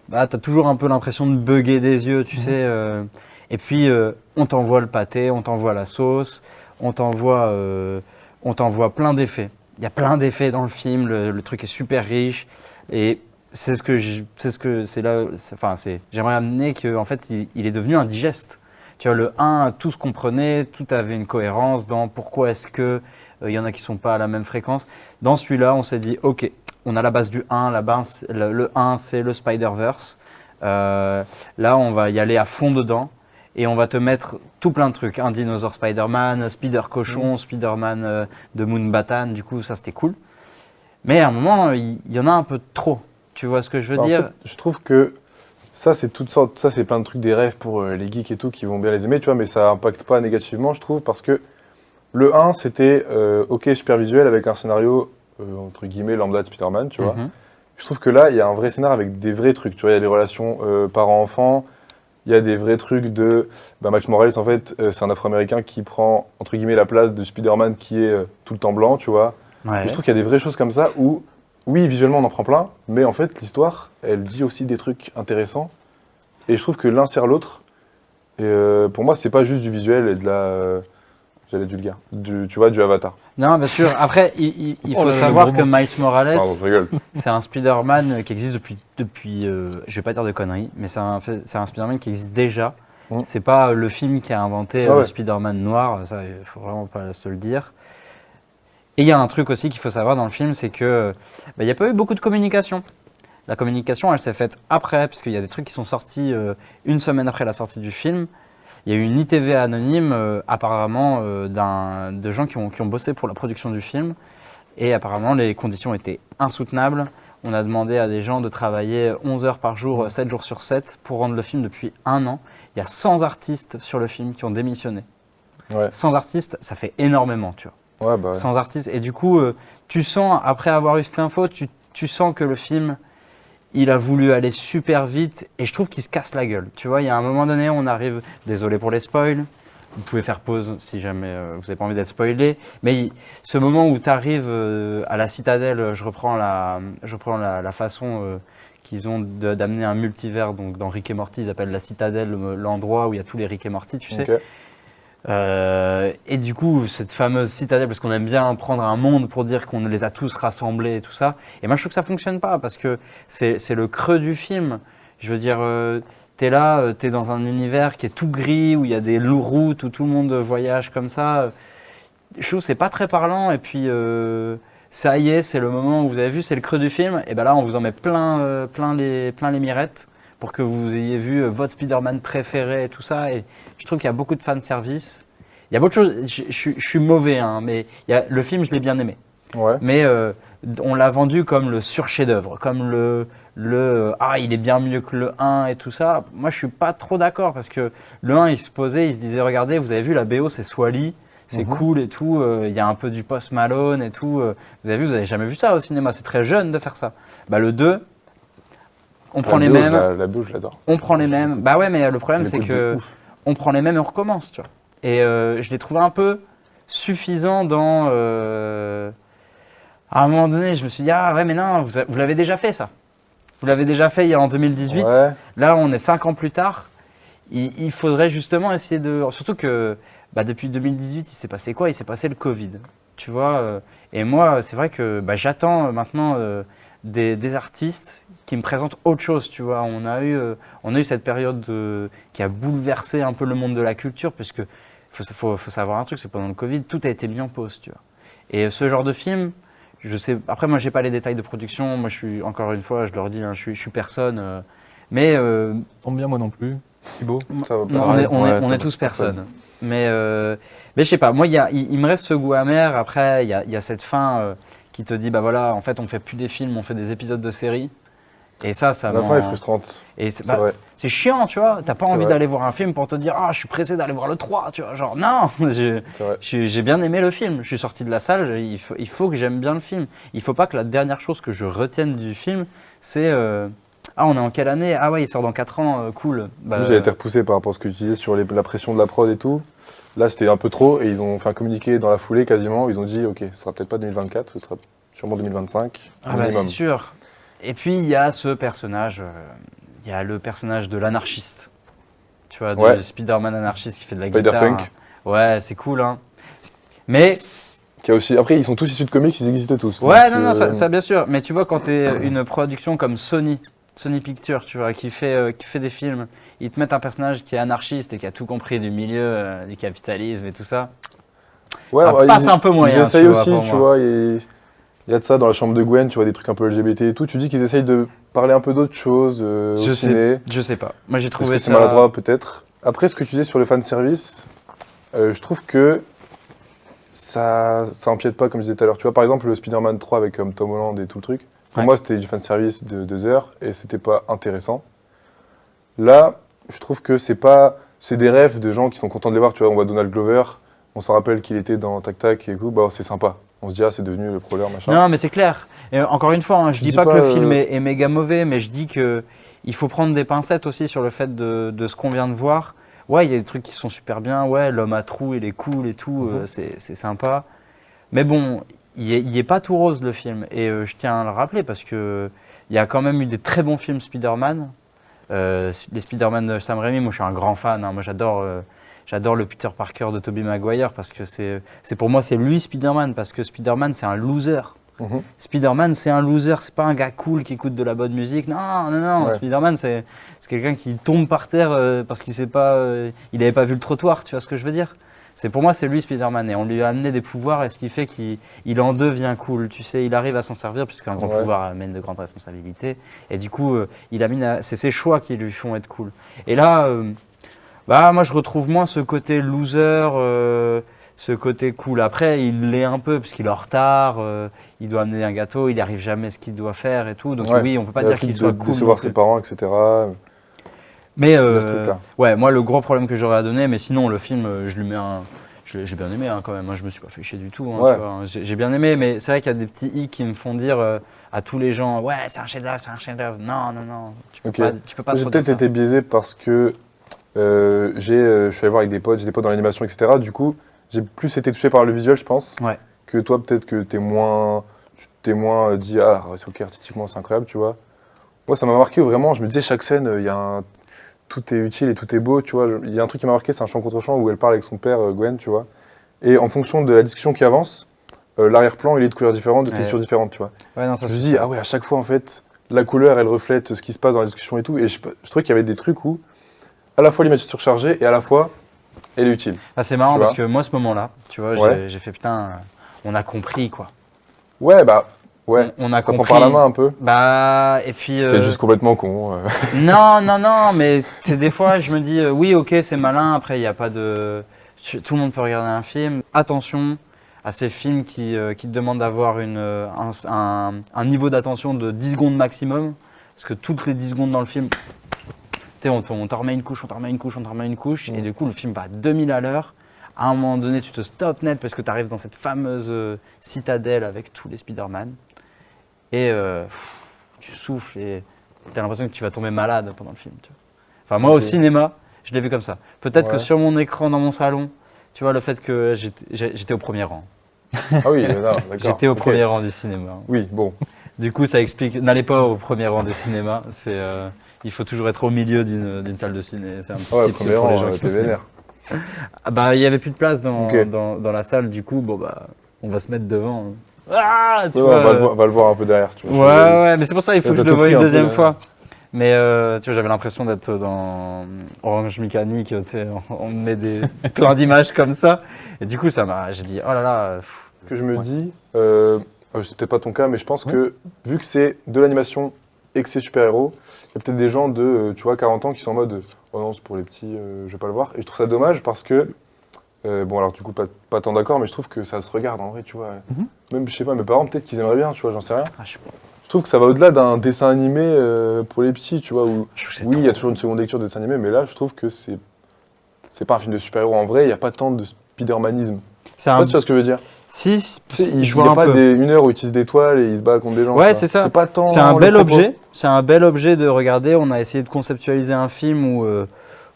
bah, tu as toujours un peu l'impression de bugger des yeux, tu sais. Et puis, on t'envoie le pâté, on t'envoie la sauce, on t'envoie plein d'effets. Il y a plein d'effets dans le film, le truc est super riche. Et j'aimerais amener qu'en fait, il est devenu indigeste. Tu vois, le 1, tout se comprenait, tout avait une cohérence dans pourquoi est-ce que il y en a qui sont pas à la même fréquence. Dans celui-là, on s'est dit, ok, on a la base du 1, le 1 c'est le Spider-Verse. Là, on va y aller à fond dedans et on va te mettre tout plein de trucs. Un dinosaure Spider-Man, Spider-Cochon, Spider-Man de Moonbatan, du coup ça c'était cool. Mais à un moment, il y en a un peu trop. Tu vois ce que je veux En dire? fait, je trouve que ça, c'est toutes sortes, ça, c'est plein de trucs, des rêves pour les geeks et tout qui vont bien les aimer, tu vois, mais ça impacte pas négativement, je trouve, parce que le 1, c'était ok, super visuel avec un scénario entre guillemets lambda de Spider-Man, tu vois. Mhm. Je trouve que là, il y a un vrai scénario avec des vrais trucs, tu vois, il y a des relations parents-enfants, il y a des vrais trucs de... Miles Morales, en fait, c'est un Afro-Américain qui prend, entre guillemets, la place de Spider-Man qui est tout le temps blanc, tu vois. Ouais. Et je trouve qu'il y a des vraies choses comme ça où, oui, visuellement, on en prend plein, mais en fait, l'histoire, elle dit aussi des trucs intéressants. Et je trouve que l'un sert l'autre. Et pour moi, c'est pas juste du visuel et de la... j'allais être vulgaire. Tu vois, du Avatar. Non, bien sûr. Après, il Oh faut là là, savoir le que gros Miles Morales, Pardon, je rigole. c'est un Spider-Man qui existe depuis je vais pas dire de conneries, mais c'est un Spider-Man qui existe déjà. Mm. C'est pas le film qui a inventé Ah le ouais. Spider-Man noir, ça, il faut vraiment pas se le dire. Et il y a un truc aussi qu'il faut savoir dans le film, c'est que il n'y a pas eu beaucoup de communication. La communication, elle s'est faite après, puisqu'il y a des trucs qui sont sortis une semaine après la sortie du film. Il y a eu une ITV anonyme, apparemment, de gens qui ont bossé pour la production du film. Et apparemment, les conditions étaient insoutenables. On a demandé à des gens de travailler 11 heures par jour, 7 jours sur 7, pour rendre le film depuis 1 an. Il y a 100 artistes sur le film qui ont démissionné. Ouais. 100 artistes, ça fait énormément, tu vois. Ouais, bah ouais. 100 artistes. Et du coup, tu sens, après avoir eu cette info, tu sens que le film, il a voulu aller super vite et je trouve qu'il se casse la gueule. Tu vois, il y a un moment donné, on arrive, désolé pour les spoils, vous pouvez faire pause si jamais vous n'avez pas envie d'être spoilé, mais ce moment où tu arrives à la citadelle, je reprends la façon qu'ils ont d'amener un multivers, donc dans Rick et Morty, ils appellent la citadelle l'endroit où il y a tous les Rick et Morty, tu sais. Ok. Et du coup, cette fameuse citadelle, parce qu'on aime bien prendre un monde pour dire qu'on les a tous rassemblés et tout ça. Et moi, je trouve que ça fonctionne pas parce que c'est le creux du film. Je veux dire, t'es là, t'es dans un univers qui est tout gris, où il y a des routes, où tout le monde voyage comme ça. Je trouve que c'est pas très parlant. Et puis, ça y est, c'est le moment où vous avez vu, c'est le creux du film. Et ben là, on vous en met plein les mirettes pour que vous ayez vu votre Spider-Man préféré et tout ça. Et je trouve qu'il y a beaucoup de fanservice. Il y a beaucoup de choses. Je suis mauvais, hein, mais le film, je l'ai bien aimé. Ouais. Mais on l'a vendu comme le sur-chef-d'œuvre, comme il est bien mieux que le 1 et tout ça. Moi, je suis pas trop d'accord parce que le 1, il se posait, il se disait, regardez, vous avez vu la BO, c'est Swally, c'est cool et tout. Il y a un peu du Post Malone et tout. Vous avez jamais vu ça au cinéma. C'est très jeune de faire ça. Bah, le 2, on prend les mêmes. La bio, je l'adore. On prend les mêmes. Bah ouais, mais le problème, c'est J'écoute de que ouf. on prend les mêmes et on recommence, tu vois. Et je l'ai trouvé un peu suffisant dans... À un moment donné, je me suis dit, ah ouais, mais non, vous l'avez déjà fait, ça. Vous l'avez déjà fait en 2018. Ouais. Là, on est 5 ans plus tard. Il faudrait justement essayer de... Surtout que depuis 2018, il s'est passé quoi? Il s'est passé le Covid. tu vois. Et moi, c'est vrai que j'attends maintenant des artistes qui me présentent autre chose, tu vois. On a eu cette période qui a bouleversé un peu le monde de la culture, parce que faut savoir un truc, c'est pendant le Covid, tout a été mis en pause, tu vois. Et ce genre de film, je sais. Après, moi, j'ai pas les détails de production. Moi, je suis encore une fois, je leur dis, hein, je suis personne. Mais Tombe bien, moi non plus. Thibaut. Ça va pas. non, on est tous personnes. Mais je sais pas. Moi, il me reste ce goût amer. Après, il y a cette fin qui te dit, bah voilà, en fait, on fait plus des films, on fait des épisodes de séries. Et ça La fin est frustrante. Et C'est vrai. c'est chiant, tu vois. T'as pas envie vrai. d'aller voir un film pour te dire, ah, je suis pressé d'aller voir le 3, tu vois. Genre, non, C'est vrai. j'ai bien aimé le film. Je suis sorti de la salle, il faut que j'aime bien le film. Il faut pas que la dernière chose que je retienne du film, c'est ah, on est en quelle année? Ah ouais, il sort dans 4 ans, cool. Nous, j'avais été repoussé par rapport à ce que tu disais sur la pression de la prod et tout. Là, c'était un peu trop et ils ont fait un communiqué dans la foulée quasiment. Ils ont dit, ok, ce sera peut-être pas 2024, ce sera sûrement 2025, Ah bah, minimum. c'est sûr. Et puis il y a ce personnage, il y a le personnage de l'anarchiste. Tu vois, Ouais. de Spider-Man anarchiste qui fait de la Spider-Punk. guitare. Ouais, c'est cool, hein. Mais Qui a aussi... Après, ils sont tous issus de comics, ils existent tous. ouais, Donc, non, ça bien sûr. Mais tu vois, quand tu es une production comme Sony Pictures, tu vois, qui fait des films, ils te mettent un personnage qui est anarchiste et qui a tout compris du milieu du capitalisme et tout ça. ouais, ça passe un peu moyen, Ils essayent tu vois, aussi, pour tu moi. vois. Il y a de ça dans la chambre de Gwen, tu vois, des trucs un peu LGBT et tout. Tu dis qu'ils essayent de parler un peu d'autres choses au ciné. Je sais pas. Moi, j'ai Est-ce trouvé que ça. c'est maladroit peut-être? Après, ce que tu disais sur le fanservice, je trouve que ça empiète pas, comme je disais tout à l'heure. Tu vois, par exemple, le Spider-Man 3 avec Tom Holland et tout le truc. Pour Ouais. moi, c'était du fanservice de 2 heures et c'était pas intéressant. Là, je trouve que c'est des rêves de gens qui sont contents de les voir. Tu vois, on voit Donald Glover, on s'en rappelle qu'il était dans Tac Tac et tout. Bah, c'est sympa. On se dit, ah, c'est devenu le proleur, machin. Non, mais c'est clair. Et encore une fois, hein, je Je dis dis pas que pas, le film est méga mauvais, mais je dis que il faut prendre des pincettes aussi sur le fait de ce qu'on vient de voir. Ouais, il y a des trucs qui sont super bien. Ouais, l'homme à trous, il est cool et tout. C'est sympa. Mais bon, il est pas tout rose le film. Et je tiens à le rappeler parce que il y a quand même eu des très bons films Spider-Man. Les Spider-Man de Sam Raimi, moi je suis un grand fan. Hein. Moi j'adore le Peter Parker de Tobey Maguire parce que c'est pour moi c'est lui Spider-Man parce que Spider-Man c'est un loser. Mhm. Spider-Man c'est un loser, c'est pas un gars cool qui écoute de la bonne musique. Non. Ouais. Spider-Man c'est quelqu'un qui tombe par terre parce qu'il sait pas, il avait pas vu le trottoir. Tu vois ce que je veux dire? Pour moi c'est lui Spider-Man et on lui a amené des pouvoirs et ce qui fait qu'il en devient cool. Tu sais, il arrive à s'en servir puisqu'un grand Ouais. pouvoir amène de grandes responsabilités et du coup c'est ses choix qui lui font être cool. Et là moi je retrouve moins ce côté loser, ce côté cool. Après il l'est un peu parce qu'il est en retard, il doit amener un gâteau, il n'arrive jamais à ce qu'il doit faire et tout. Donc Ouais. oui, on peut pas Il y a dire le truc qu'il soit de cool. décevoir non ses plus. parents, etc. Mais ce truc-là. ouais, moi le gros problème que j'aurais à donner, mais sinon le film, je lui mets j'ai bien aimé hein, quand même. Moi je me suis pas fait chier du tout. Hein, Ouais. tu vois. J'ai bien aimé, mais c'est vrai qu'il y a des petits i qui me font dire à tous les gens, ouais c'est un chef-d'œuvre, c'est un chef-d'œuvre. Non, tu peux Ok. pas, tu peux pas J'ai trop dire peut-être ça. été biaisé parce que je suis allé voir avec des potes, j'ai des potes dans l'animation, etc. Du coup, j'ai plus été touché par le visuel, je pense, Ouais. que toi, peut-être que t'es moins dit, ah, c'est ok, artistiquement, c'est incroyable, tu vois. Moi, ça m'a marqué vraiment, je me disais, chaque scène, tout est utile et tout est beau, tu vois. Il y a un truc qui m'a marqué, c'est un chant contre chant où elle parle avec son père, Gwen, tu vois. Et en fonction de la discussion qui avance, l'arrière-plan, il est de couleurs différentes, de Ouais. textures différentes, tu vois. Ouais, non, ça Je me c'est dis, ah ouais, à chaque fois, en fait, la couleur, elle reflète ce qui se passe dans la discussion et tout. Et je trouvais qu'il y avait des trucs où, à la fois, l'image est surchargée et à la fois, elle est utile. Ah, c'est marrant Tu parce vois. que moi, ce moment-là, tu vois, Ouais. j'ai fait putain, on a compris quoi. Ouais, bah, ouais. On a Ça prend compris. par la main un peu. Bah, et puis. T'es juste complètement con. Non, mais c'est des fois, je me dis, oui, ok, c'est malin. Après, il n'y a pas de. Tout le monde peut regarder un film. Attention à ces films qui te demandent d'avoir un niveau d'attention de 10 secondes maximum. Parce que toutes les 10 secondes dans le film, tu sais, on t'en remet une couche, on t'en remet une couche, on t'en remet une couche. Et du coup, le film va à 2000 à l'heure. À un moment donné, tu te stops net parce que tu arrives dans cette fameuse citadelle avec tous les Spider-Man. Et tu souffles et tu as l'impression que tu vas tomber malade pendant le film. Tu vois. Enfin, moi, Ok. au cinéma, je l'ai vu comme ça. Peut-être que Ouais. sur mon écran dans mon salon, tu vois, le fait que j'étais au premier rang. Ah oui, non, d'accord. J'étais au ok. premier rang du cinéma. Oui, bon. Du coup, ça explique. N'allez pas au premier rang des cinémas. Il faut toujours être au milieu d'une salle de ciné. C'est un petit Ouais, tip premier pour les rang, gens qui t'es font cinéma. vénère. Ah bah, il n'y avait plus de place Ok. dans la salle. Du coup, bon, bah, on va se mettre devant. Ah, tu Ouais, vois, on va le voir un peu derrière, tu vois. ouais, mais c'est pour ça il faut Ouais, que je t'as le tout voie pris une un peu, deuxième là. fois. Mais tu vois, j'avais l'impression d'être dans Orange Mécanique, tu sais, on me met plein d'images comme ça. Et du coup, j'ai dit, oh là là. Que je me Ouais. dis, c'est peut-être pas ton cas, mais je pense que vu que c'est de l'animation et que c'est super-héros, il y a peut-être des gens de, tu vois, 40 ans qui sont en mode, oh non, c'est pour les petits, je vais pas le voir. Et je trouve ça dommage parce que, bon, alors du coup, pas tant d'accord, mais je trouve que ça se regarde en vrai, tu vois. Mhm. Même, je sais pas, mes parents, peut-être qu'ils aimeraient bien, tu vois, j'en sais rien. Ah, je sais pas. Je trouve que ça va au-delà d'un dessin animé pour les petits, tu vois, où, Je trouve que c'est oui, il y a trop- toujours une seconde lecture de dessin animé, mais là, je trouve que c'est pas un film de super-héros en vrai, il n'y a pas tant de Spider-Manisme. C'est Je sais un. pas si tu vois ce que je veux dire. Si, Tu sais, il je n'y vois a un pas peu. une heure où il utilise des toiles et il se bat contre des gens. Ouais, tu vois. c'est ça. C'est pas tant. C'est un le bel propos. objet. C'est un bel objet de regarder. On a essayé de conceptualiser un film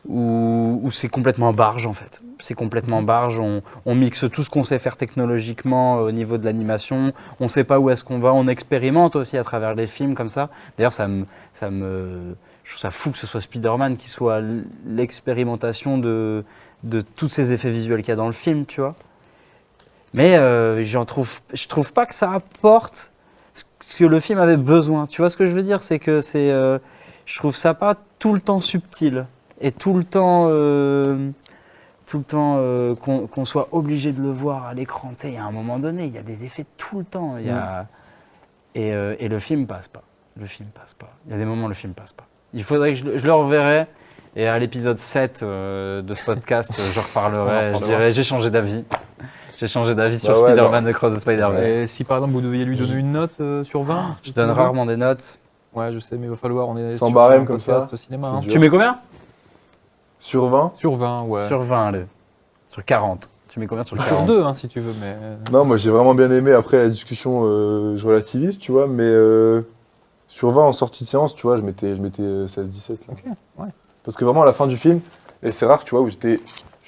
où c'est complètement barge en fait. C'est complètement barge. On mixe tout ce qu'on sait faire technologiquement au niveau de l'animation. On ne sait pas où est-ce qu'on va. On expérimente aussi à travers les films comme ça. D'ailleurs, je trouve ça fou que ce soit Spider-Man qui soit l'expérimentation de tous ces effets visuels qu'il y a dans le film, tu vois. Mais je trouve pas que ça apporte ce que le film avait besoin. Tu vois ce que je veux dire? C'est que je trouve ça pas tout le temps subtil et tout le temps qu'on soit obligé de le voir à l'écran. Tu sais, il y a un moment donné, il y a des effets tout le temps. Et le film passe pas. Le film passe pas. Il y a des moments où le film passe pas. Il faudrait que je le reverrai. Et à l'épisode 7 de ce podcast, je reparlerai. Je dirais, j'ai changé d'avis. J'ai changé d'avis sur ouais, Spider-Man Across the Spider-Verse. Et si par exemple vous deviez lui donner une note sur 20? Je donne rarement des notes. Ouais, je sais, mais il va falloir. On est Sans sur barème un comme podcast ça, au cinéma. c'est Hein. dur. Tu mets combien? Sur 20? Sur 20, ouais. Sur 20, allez. Sur 40. Tu mets combien sur le Sur 40? 2, hein, si tu veux, mais. Non, moi j'ai vraiment bien aimé. Après la discussion, je relativise, tu vois, mais sur 20 en sortie de séance, tu vois, je mettais 16-17. Là. Ok, ouais. Parce que vraiment à la fin du film, et c'est rare, tu vois, où je suis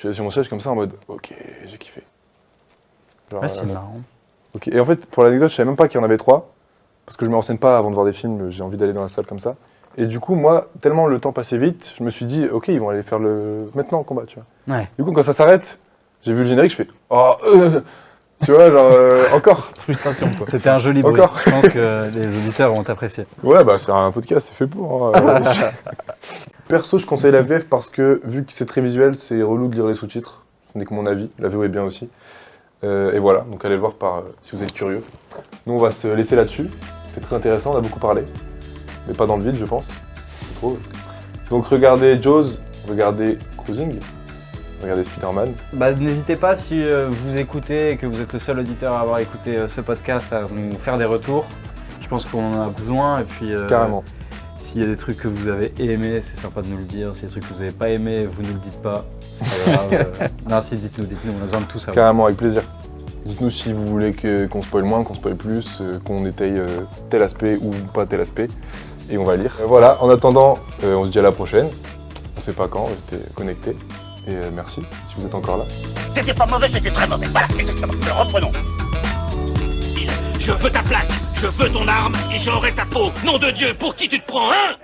assis sur mon siège comme ça en mode, ok, j'ai kiffé. Genre, Ouais, c'est marrant. ok. Et en fait, pour l'anecdote, je savais même pas qu'il y en avait 3. Parce que je me renseigne pas avant de voir des films, j'ai envie d'aller dans la salle comme ça. Et du coup, moi, tellement le temps passait vite, je me suis dit, ok, ils vont aller faire maintenant le combat, tu vois. Ouais. Du coup, quand ça s'arrête, j'ai vu le générique, je fais, oh, tu vois, genre, encore. Frustration, quoi. C'était un joli bruit. Encore. Je pense que les auditeurs vont apprécier. Ouais, bah c'est un podcast, c'est fait pour. Hein. Perso, je conseille la VF parce que, vu que c'est très visuel, c'est relou de lire les sous-titres. Ce n'est que mon avis, la VO est bien aussi. Et voilà, donc allez le voir si vous êtes curieux. Nous, on va se laisser là-dessus. C'était très intéressant, on a beaucoup parlé. Mais pas dans le vide, je pense. Je trouve. Donc regardez Jaws, regardez Cruising, regardez Spider-Man. Bah, n'hésitez pas si vous écoutez et que vous êtes le seul auditeur à avoir écouté ce podcast à nous faire des retours. Je pense qu'on en a besoin et puis Carrément. s'il y a des trucs que vous avez aimés, c'est sympa de nous le dire. S'il y a des trucs que vous n'avez pas aimés, vous ne le dites pas. C'est pas grave. Non, si, dites-nous, on a besoin de tout ça. Carrément, avec plaisir. Dites-nous si vous voulez qu'on spoil moins, qu'on spoil plus, qu'on étaye tel aspect ou pas tel aspect. Et on va lire. Voilà, en attendant, on se dit à la prochaine. On sait pas quand, restez connectés. Et merci si vous êtes encore là. C'était pas mauvais, c'était très mauvais. Voilà, exactement. Alors, reprenons. Je veux ta plaque, je veux ton arme et j'aurai ta peau. Nom de Dieu, pour qui tu te prends, hein?